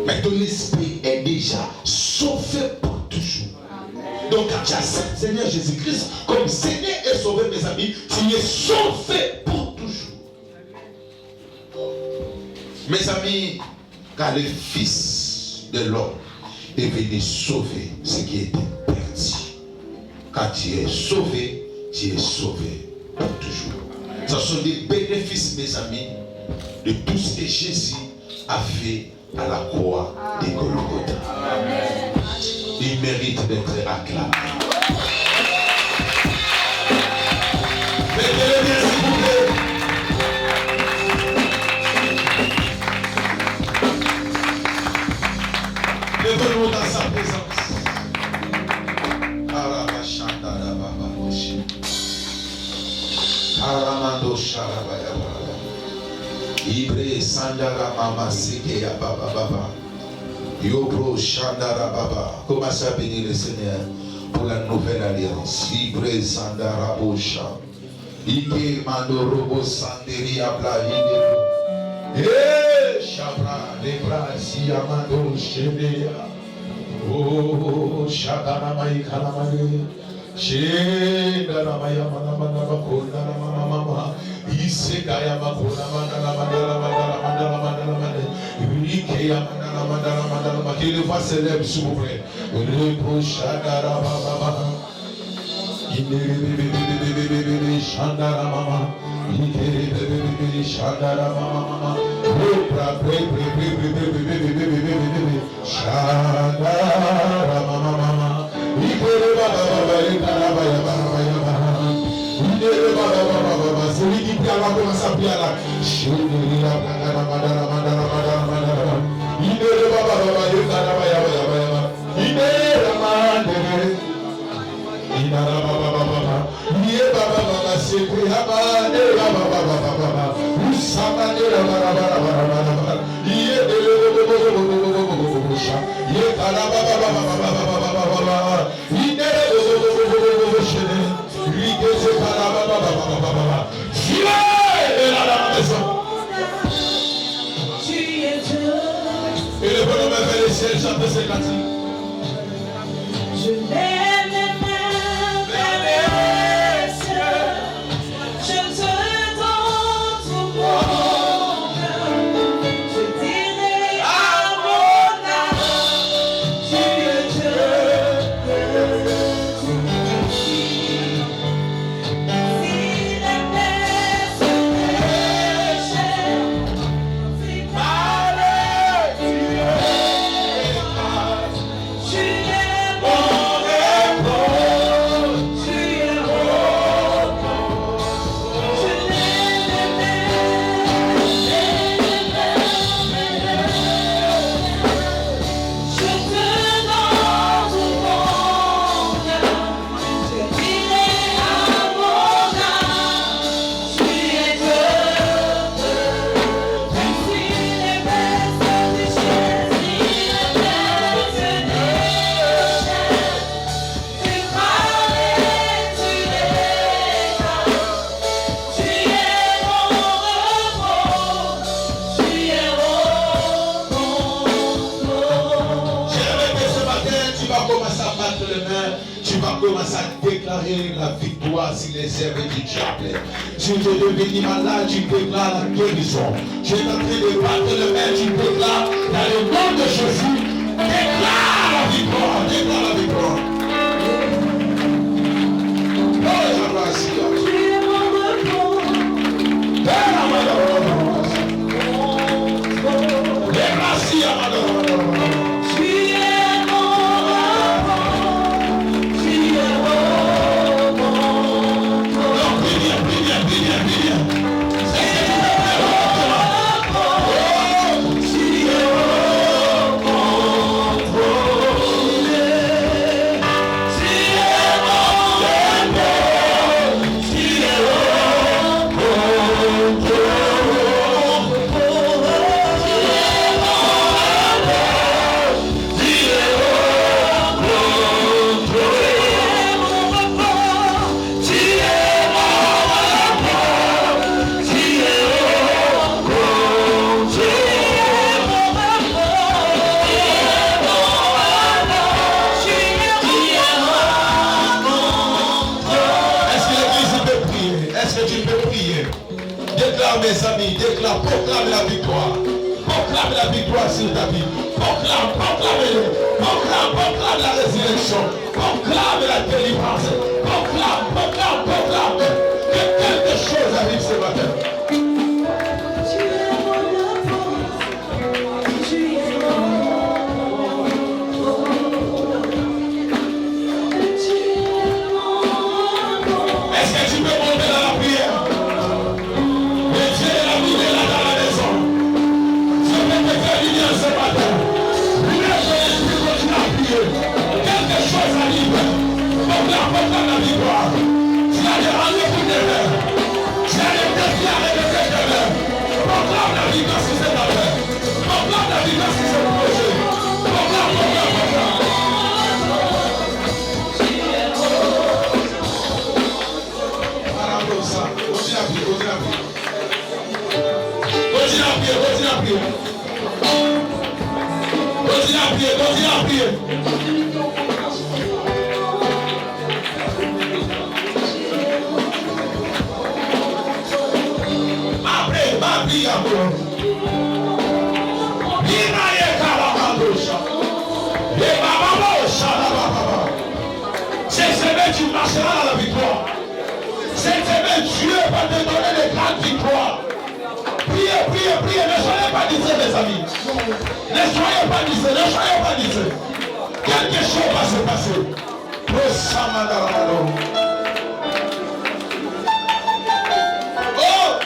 Mais ton esprit est déjà sauvé pour toujours. Donc quand tu acceptes Seigneur Jésus-Christ comme Seigneur et Sauveur, mes amis, tu es sauvé pour toujours. Mes amis, quand le Fils de l'homme est venu sauver ce qui était perdu, quand tu es sauvé pour toujours. Ce sont des bénéfices, mes amis, de tout ce que Jésus a fait à la croix de Golgotha. Il mérite d'être acclamé. Mettez-le bien, s'il vous plaît. Levez-nous dans sa présence. Aramando Sharabaya. Ibre Sandara Mama Sike ya Baba Baba. Yobro Shandara Baba. Commencez à bénir le Seigneur pour la nouvelle alliance. Ibre Sandara Bosha. Ike Mandorobo Sanderi Ablahide. Eh Shabra Lebra Siamando Shebea. Oh Shadana Maikalamane. Shedana Maya Mana Bakona Mama. Isekaya makona mandala que le voix s'élève s'il vous plaît. Celui qui prie va commencer à Et le bonhomme vers le ciel chante ses cantiques. Je lève les mains vers les cieux, je te donne tout mon cœur, je dirai à mon âme, tu es Dieu que tu m'écris. Si les mers se déchirent, si malheur tu es mon repos, tu es repos. Je lève les mains, je te donne tout mon cœur, je dirai à mon âme, tu es Dieu. Même si les mers se déchirent, si les mers se déchirent, tu parlais, tu es là. Tu es mon repos, tu es repos. J'aimerais que ce matin, tu vas commencer à battre les mains, tu vas commencer à déclarer la victoire sur les œuvres du diable. Si tu es devenu malade, tu déclares la guérison. Tu es en train de battre les mains, tu déclares dans le nom de Jésus, déclare la victoire, déclare la victoire. Oh, j'apprécie. Tu es mon repos, Merci à madame. tu es mon repos, tu es repos. Prie bien. Mes amis, déclare, proclame la victoire. Proclame la victoire sur ta vie. Proclame la résurrection. Proclame la délivrance. Proclame. Que quelque chose arrive ce matin. Tu es mon repos, tu es Est-ce que tu peux monter dans la prière? Ce matin, quelque chose arrive. Proclame la victoire. Tu as des rendez-vous de l'heure. Tu as des déclarés de cette heure. Proclame la victoire sur cette affaire. Proclame la victoire sur ce projet. Proclame. Continue à prier. Cette semaine, tu marcheras dans la victoire. Cette semaine, Dieu va te donner des grandes victoires. Priez. Ne soyez pas distrait, mes amis. Ne soyez pas distrait. Quelque chose va se passer. Oh!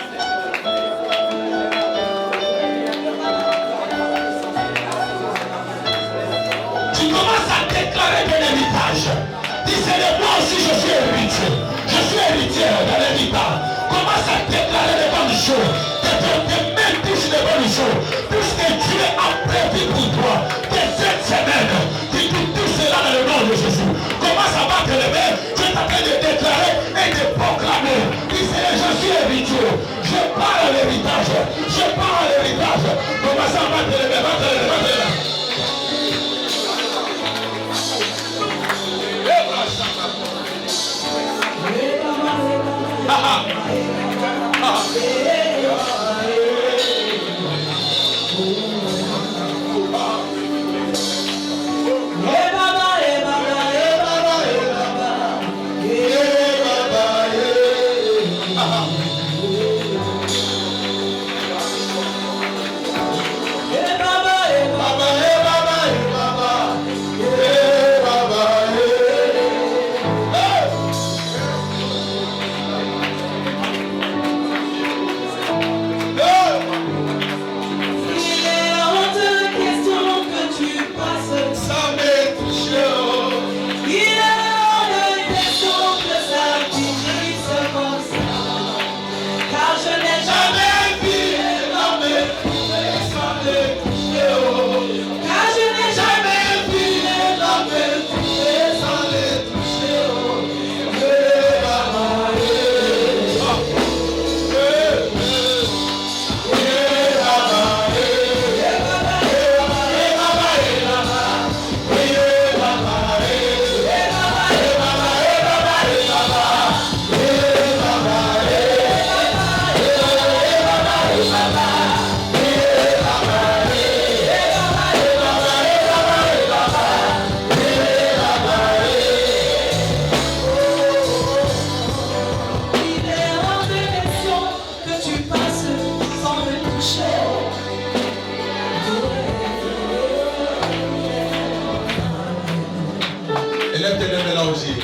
Élève tes lèvres là aussi.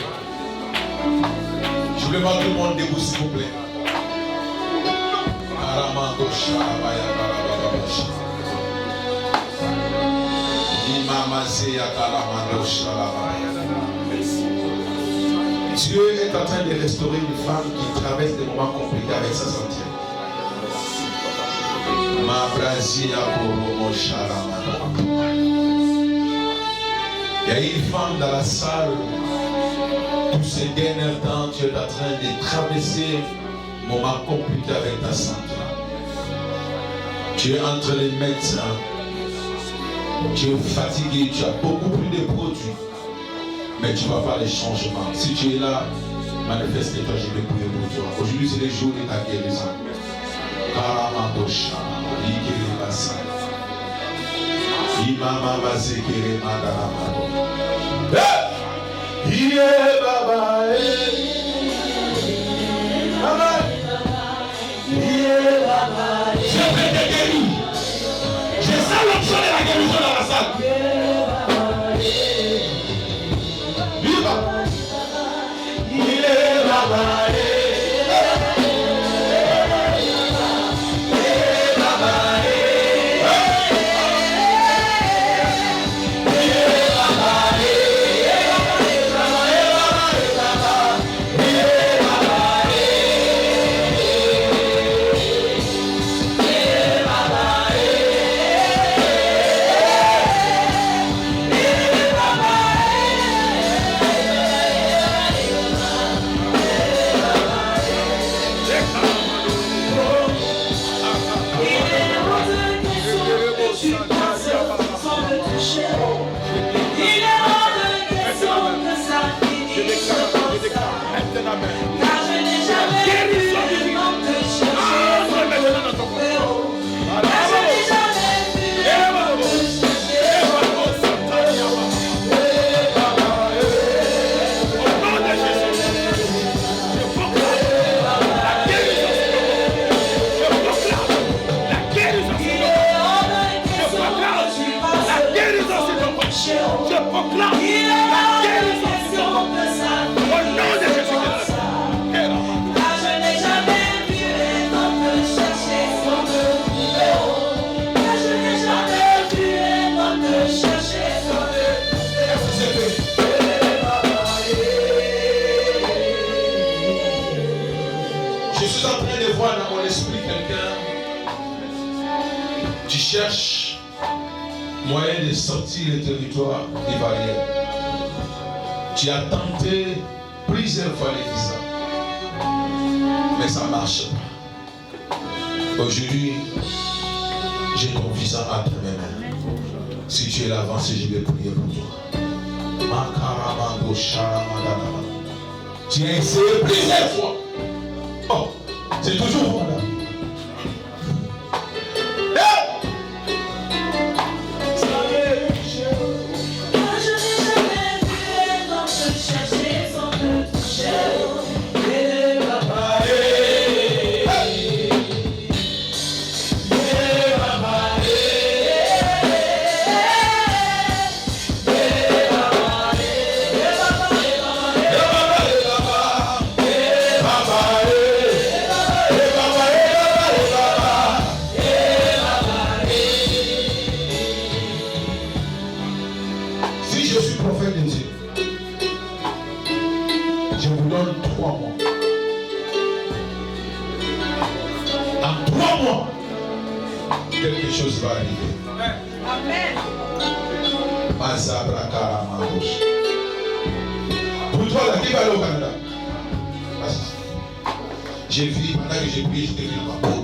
Je voulais voir tout le monde debout s'il vous plaît. Dieu est en train de restaurer une femme qui traverse des moments compliqués avec sa santé. Il y a une femme dans la salle. Tous ces derniers temps, tu es en train de traverser un moment compliqué avec ta santé. Tu es entre les médecins. Tu es fatigué, tu as beaucoup plus de produits. Mais tu vas faire les changements. Si tu es là, manifeste-toi, je vais prier pour toi. Aujourd'hui, c'est le jour de ta guérison. Je vais te guérir. Je sens l'option de la guérison dans la salle. Moyen de sortir le territoire ivoirien. Tu as tenté plusieurs fois les visas, mais ça ne marche pas. Aujourd'hui, j'ai ton visa entre mes mains. Si tu es là, avancé, je vais prier pour toi. Tu as essayé plusieurs fois. quelque chose va arriver. Amen. Pour toi, là, qui va aller au Canada? J'ai vu, pendant que j'ai prié, j'étais venu là-bas.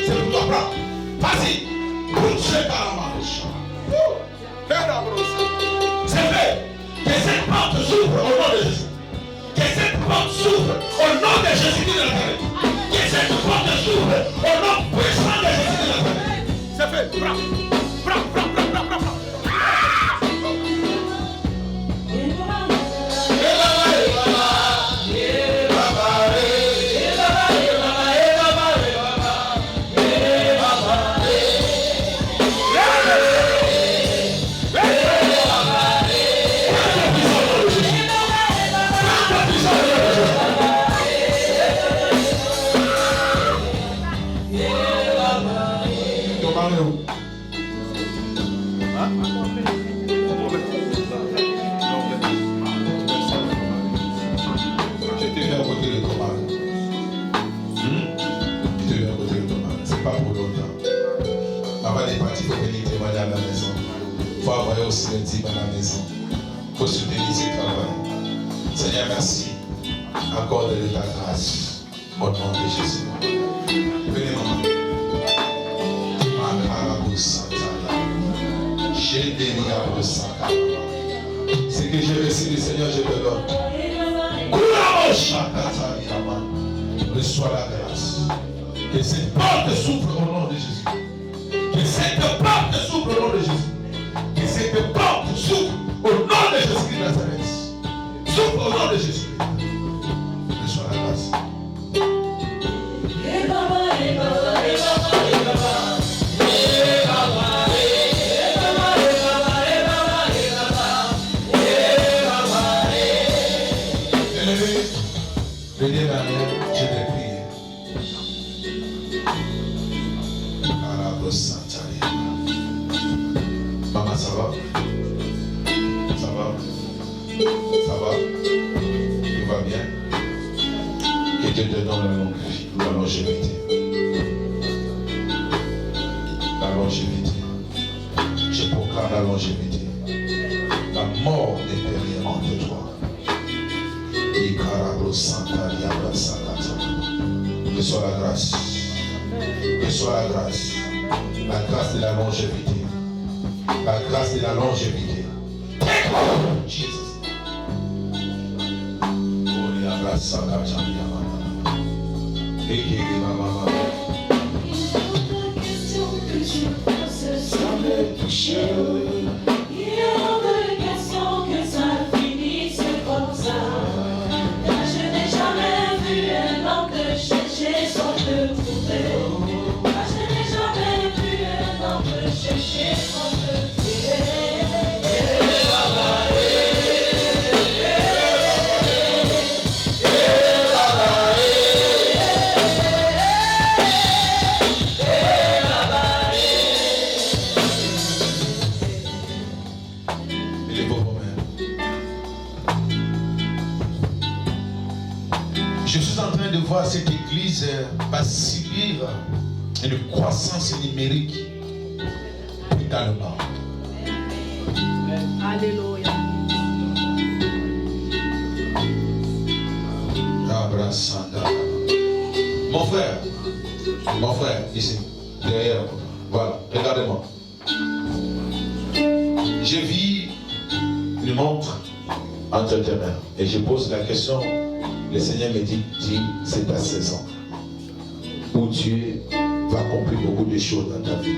C'est pour toi, prends. Vas-y. C'est fait. Que cette porte s'ouvre au nom de Jésus. Que cette porte s'ouvre au nom de Jésus de Nazareth. Que cette porte s'ouvre au nom puissant de Jésus de Nazareth. C'est fait. Prends. À la maison, il faut soutenir ce travail. Seigneur, merci. Accorde-le ta grâce au nom de Jésus. Venez, maman. Ce que j'ai reçu du Seigneur, je te donne. Reçois la grâce. Que cette porte s'ouvre au nom de Jésus. Que cette porte s'ouvre au nom de Jésus. Que cette porte s'ouvre au nom de Jésus de Nazareth. S'ouvre au nom de Jésus. Reçois la grâce. Venez derrière, je vais prier. Maman, ça va? Ça va? Ça va? Tout va bien? Que Dieu te donne la longue vie, la longévité. La longévité. Je proclame la longévité. La mort n'est rien entre toi. Reçois la grâce. Reçois la grâce. La grâce de la longévité. La grâce de la longévité. Jesus. Je suis en train de voir cette église va subir une croissance numérique brutalement. Alléluia. Mon frère, ici, derrière, voilà, regardez-moi. J'ai vu une montre entre tes mains et je pose la question. Le Seigneur me dit, c'est ta saison où Dieu va accomplir beaucoup de choses dans ta vie.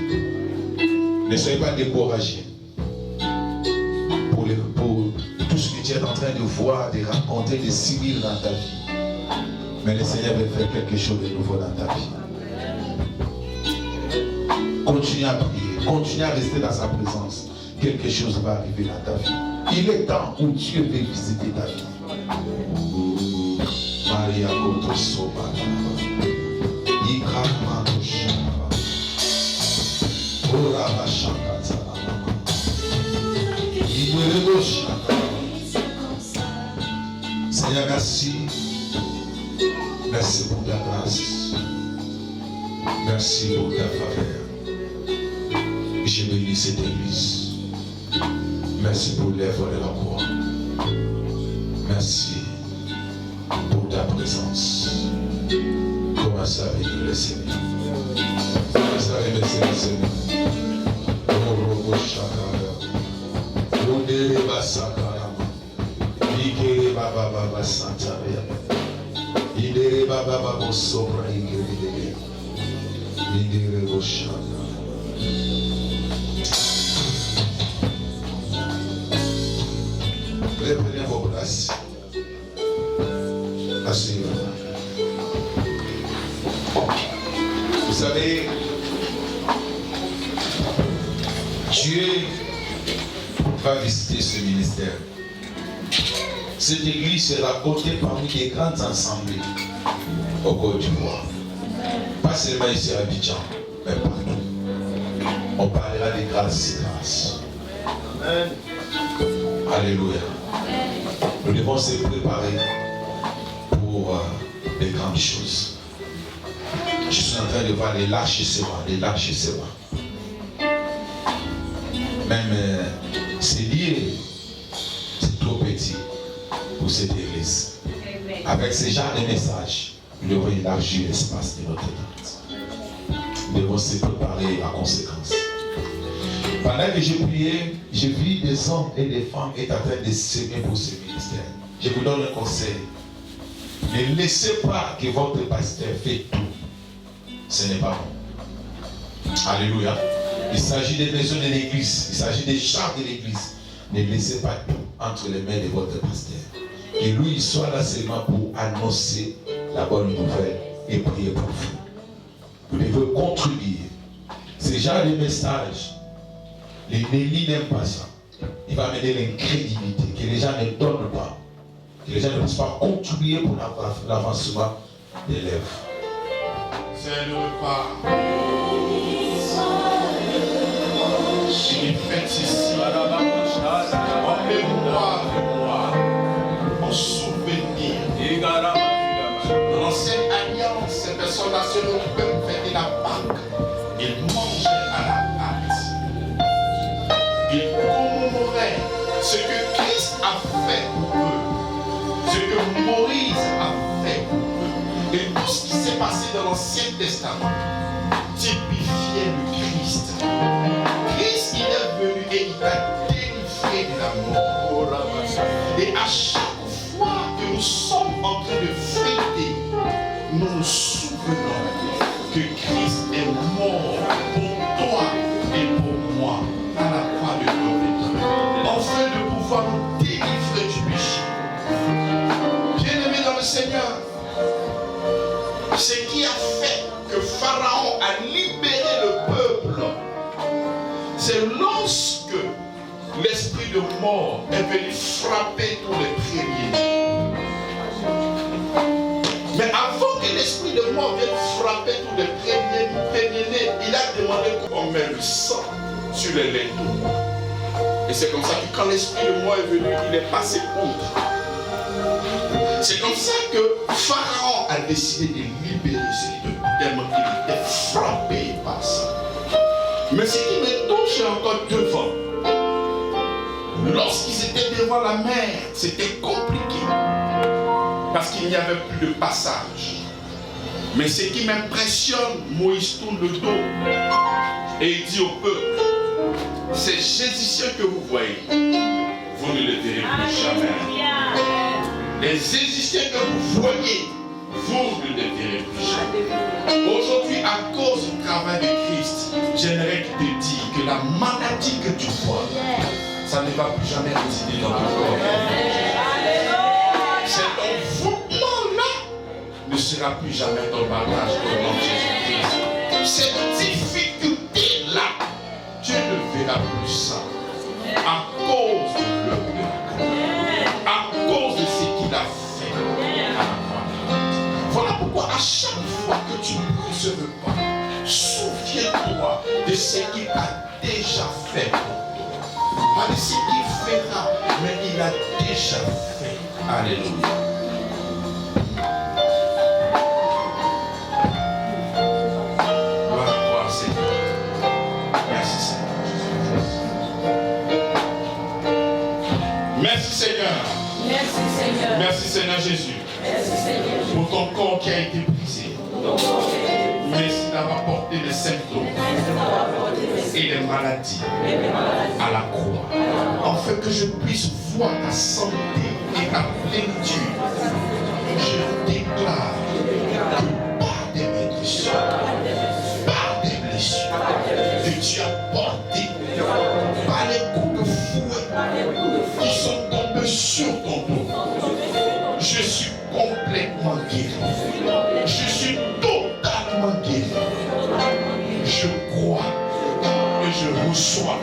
Ne soyez pas découragés pour tout ce que tu es en train de voir, de raconter, de subir dans ta vie. Mais le Seigneur va faire quelque chose de nouveau dans ta vie. Continue à prier, continue à rester dans sa présence. Quelque chose va arriver dans ta vie. Il est temps où Dieu veut visiter ta vie. Maria Koto Soba, Ikamano Shaba, Uraba Shakata, Iberebo Shaka. Seigneur, merci. Merci pour ta grâce. Merci pour ta faveur. Je bénis cette église. Merci pour l'œuvre de la croix. Merci pour ta présence. Commence à bénir le Seigneur. Commence à remercier le Seigneur. Prenez vos places. Asseyez-vous. Vous savez, Dieu va visiter ce ministère. Cette église sera comptée parmi les grandes assemblées au Côte d'Ivoire. Pas seulement ici à Abidjan, mais partout. On parlera de grâce et grâce. Amen. Alléluia. Nous devons se préparer pour les grandes choses. Je suis en train de voir les largissements, Même c'est lié, c'est trop petit pour cette église. Avec ce genre de messages, nous devons élargir l'espace de notre église. Nous devons se préparer à conséquence. Pendant que je priais, j'ai vu des hommes et des femmes être en train de s'aimer pour ce ministère. Je vous donne un conseil. Ne laissez pas que votre pasteur fait tout. Ce n'est pas bon. Alléluia. Il s'agit des maisons de l'église. Il s'agit des chars de l'église. Ne laissez pas tout entre les mains de votre pasteur. Que lui, il soit là seulement pour annoncer la bonne nouvelle et prier pour vous. Vous devez contribuer. Ce genre de message, l'ennemi n'aime pas ça. Il va amener l'incrédulité, que les gens ne donnent pas, que les gens ne puissent pas contribuer pour l'avancement des lèvres. C'est le repas. Il est fait ici. En mémoire de moi, en souvenir. Dans l'ancienne alliance, ces personnes-là se retrouvaient pour fêter la Pâque. Ils mangeaient à la hâte. Ils commémoraient ce que Christ a fait pour eux, ce que Moïse a fait pour eux. Et tout ce qui s'est passé dans l'Ancien Testament typifiait le Christ. Christ, il est venu et il t'a délivré de la mort. Et à chaque fois que nous sommes en train de fêter, nous nous souvenons que Christ est mort pour toi et pour moi à la croix de Golgotha, afin de pouvoir nous délivrer du péché. Bien-aimés dans le Seigneur, ce qui a fait que Pharaon a libéré le peuple, c'est lorsque l'esprit de mort est venu frapper tous les premiers-nés. Mais avant que l'esprit de mort vienne frapper tous les premiers-nés, il a demandé qu'on mette le sang sur les linteaux. Et c'est comme ça que quand l'esprit de mort est venu, il est passé outre. C'est comme ça que Pharaon a décidé de libérer ces deux, tellement qu'il était frappé par ça. Mais ce qui me touche encore devant, lorsqu'ils étaient devant la mer, c'était compliqué, parce qu'il n'y avait plus de passage. Mais ce qui m'impressionne, Moïse tourne le dos et il dit au peuple, ces Égyptiens que vous voyez, vous ne les verrez plus jamais. Les Égyptiens que vous voyez, vous ne les verrez plus jamais. Aujourd'hui, à cause du travail de Christ, j'aimerais te dire que la maladie que tu vois, ça ne va plus jamais résider dans ton corps. Cet envoûtement-là ne sera plus jamais ton bagage au nom de Jésus-Christ. Cette difficulté-là, tu ne verras plus ça à cause de l'œuvre de la croix, à cause de ce qu'il a fait à la croix. Voilà pourquoi à chaque fois que tu ne ce pas, souviens-toi de ce qu'il a déjà fait pour toi. Pas de ce qu'il fera, mais il a déjà fait. Alléluia. Jésus, pour ton corps qui a été brisé. Merci d'avoir porté les symptômes et les maladies à la croix, afin que je puisse voir ta santé et ta plénitude. Je déclare que par tes blessures, que tu as porté, par les coups de fouet qui sont tombés sur ton dos, je suis complètement guéri. Je suis totalement guéri. Je crois et je reçois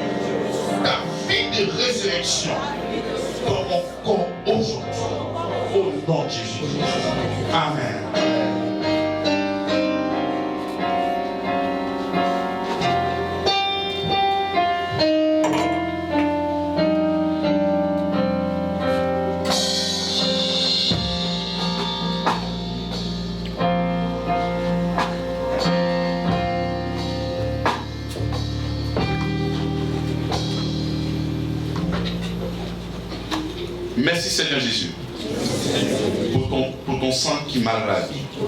ta vie de résurrection dans mon corps aujourd'hui. Au nom de Jésus. Amen. Merci Seigneur Jésus pour ton sang qui m'a lavé de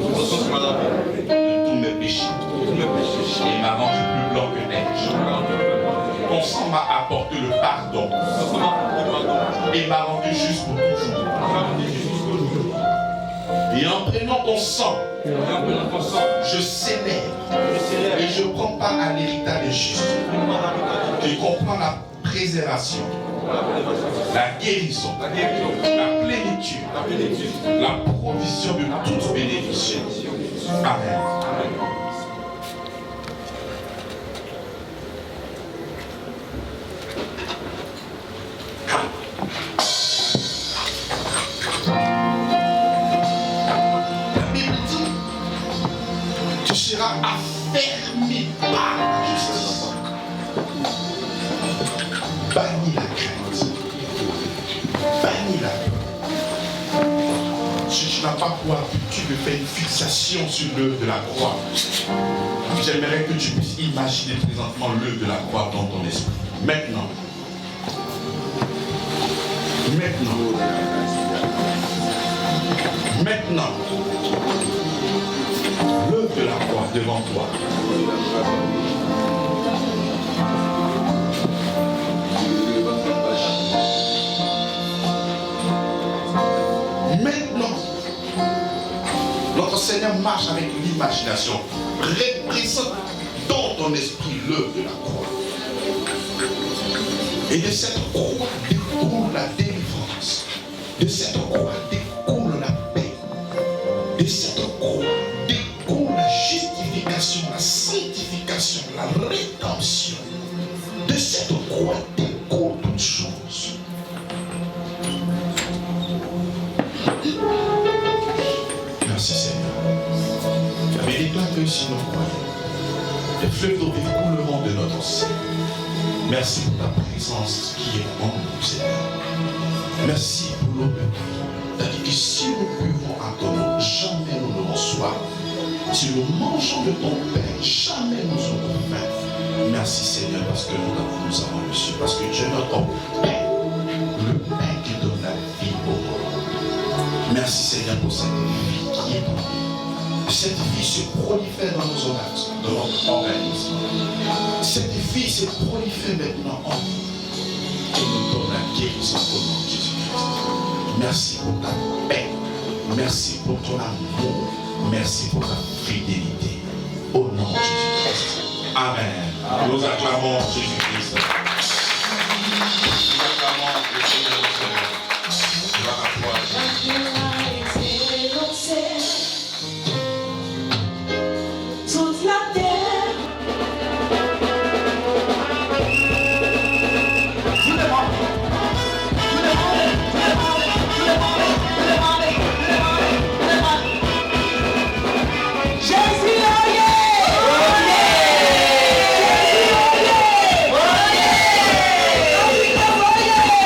tous mes péchés et m'a rendu plus blanc que neige. Ton sang m'a apporté le pardon et m'a rendu juste pour toujours. Et en prenant ton sang, je célèbre et je prends part à l'héritage juste qui comprend la préservation, la guérison, la plénitude, la provision de toute bénédiction. Amen. La Bible dit, tu seras affermi par la justice. Bannis la crainte. Bannis la peur. Si tu n'as pas pour habitude de faire une fixation sur l'œuvre de la croix, j'aimerais que tu puisses imaginer présentement l'œuvre de la croix dans ton esprit. Maintenant. L'œuvre de la croix devant toi. Maintenant, notre Seigneur marche avec l'imagination. Représente dans ton esprit l'œuvre de la croix. Et de cette croix découle la délivrance. De cette croix découle la paix. De cette croix découle la justification, la sanctification, la rédemption. De cette croix découle toutes choses. Merci Seigneur. Mais déclare que si nous croyons, les fleuves d'eau découleront de notre sein. Merci pour ta présence qui est en nous, Seigneur. Merci pour l'eau de vie. C'est-à-dire que si nous buvons à ton eau, jamais nous n'aurons soif. Si nous mangeons de ton pain, jamais nous aurons faim. Merci Seigneur parce que nous avons reçu. Parce que Dieu notre pain, le pain qui donne la vie au monde. Merci Seigneur pour cette vie qui est en nous. Cette vie se prolifère dans nos organes, dans notre organisme. Cette vie se prolifère maintenant en nous. Et nous donne la guérison au nom de Jésus-Christ. Merci pour ta paix. Merci pour ton amour. Merci pour ta fidélité. Au nom de Jésus-Christ. Amen. Nous acclamons Jésus-Christ. Nous acclamons le Seigneur du Seigneur. Gloire à toi, Jésus. Toute la terre. Jésus, oh yeah! Oh yeah! Oh yeah! Oh yeah!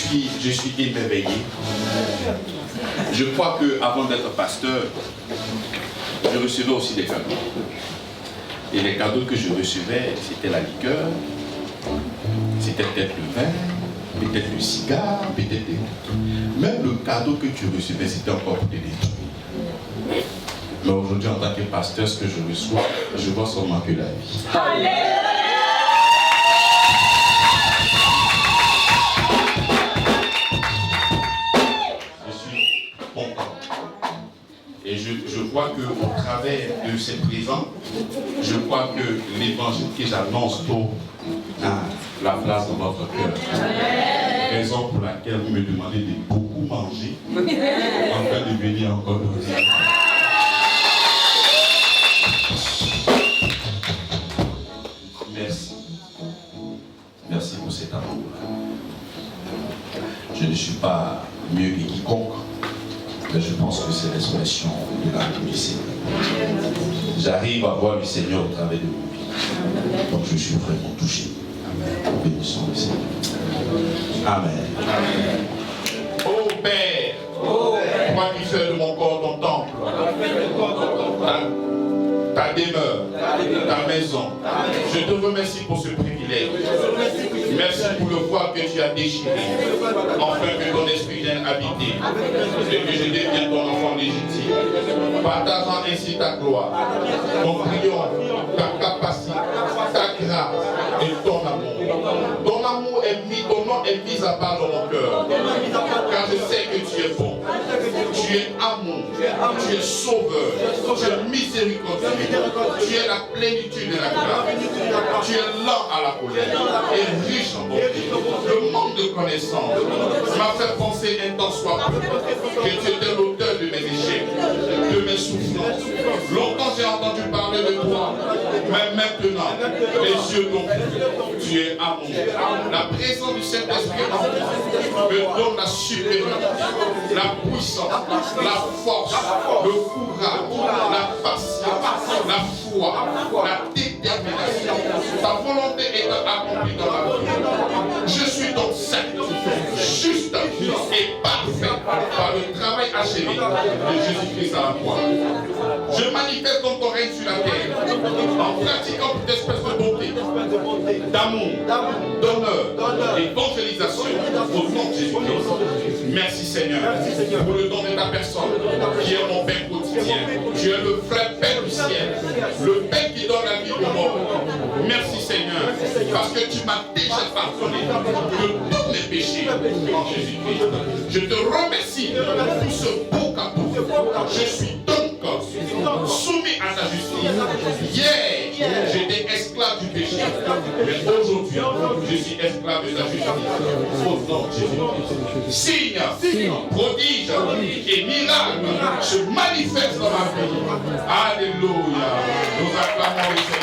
suis émerveillé. Je crois qu'avant d'être pasteur, je recevais aussi des cadeaux. Et les cadeaux que je recevais, c'était la liqueur, c'était peut-être le vin, peut-être le cigare, peut-être même le cadeau que tu recevais, c'était encore pour te détruire. Mais aujourd'hui, en tant que pasteur, ce que je reçois, je vois seulement que la vie. Alléluia! Et je crois qu'au travers de ces présents, je crois que l'évangile que j'annonce tôt a la place dans votre cœur. Raison pour laquelle vous me demandez de beaucoup manger afin de venir encore donner. Merci. Merci pour cet amour. Je ne suis pas mieux que quiconque. Mais je pense que c'est l'expression de l'amour du Seigneur. J'arrive à voir le Seigneur au travers de mon vie. Donc je suis vraiment touché. Amen. Bénissons le Seigneur. Amen. Amen. Oh Père, toi qui fais de mon corps ton temple, ta demeure, ta maison, je te remercie pour ce privilège. Merci pour le voile que tu as déchiré, afin que ton esprit vienne habiter et que je devienne ton enfant légitime. Partageant ainsi ta gloire, ton triomphe, ta capacité, ta grâce et ton amour. Ton amour est mis, ton nom est mis à part dans mon cœur, car je sais que tu es bon. Tu es amour, tu es sauveur, tu es miséricordieux, tu es la plénitude de la grâce, tu es lent à la colère et riche en bonté. Le manque de connaissance m'a fait penser un temps soit peu que tu étais l'auteur de mes échecs, de mes souffrances. Longtemps j'ai entendu parler de toi, mais maintenant les yeux n'ont plus. Tu es amour. La présence du Saint-Esprit me donne la supériorité, la puissance, la force, le courage, la patience, la foi, la détermination. Ta volonté est accomplie dans ma vie. Je suis donc saint, juste et parfait par le travail achevé de Jésus-Christ à la croix. Je manifeste donc ton règne sur la terre en pratiquant toute espèce de bonté, d'amour, d'honneur, d'évangélisation au nom de Jésus-Christ. Merci Seigneur pour le don de ta personne qui est mon Père quotidien. Tu es le vrai Père du ciel, le Père qui donne la vie au monde. Merci Seigneur parce que tu m'as déjà pardonné de tous mes péchés en Jésus-Christ. Je te remercie pour ce beau cadeau. Je suis donc soumis à ta justice. Hier, j'étais esclave du péché, mais aujourd'hui, je suis esclave de ta justice. Au nom de Jésus-Christ. Signes, prodiges et miracles se manifestent dans ma vie. Alléluia. Nous acclamons le Seigneur.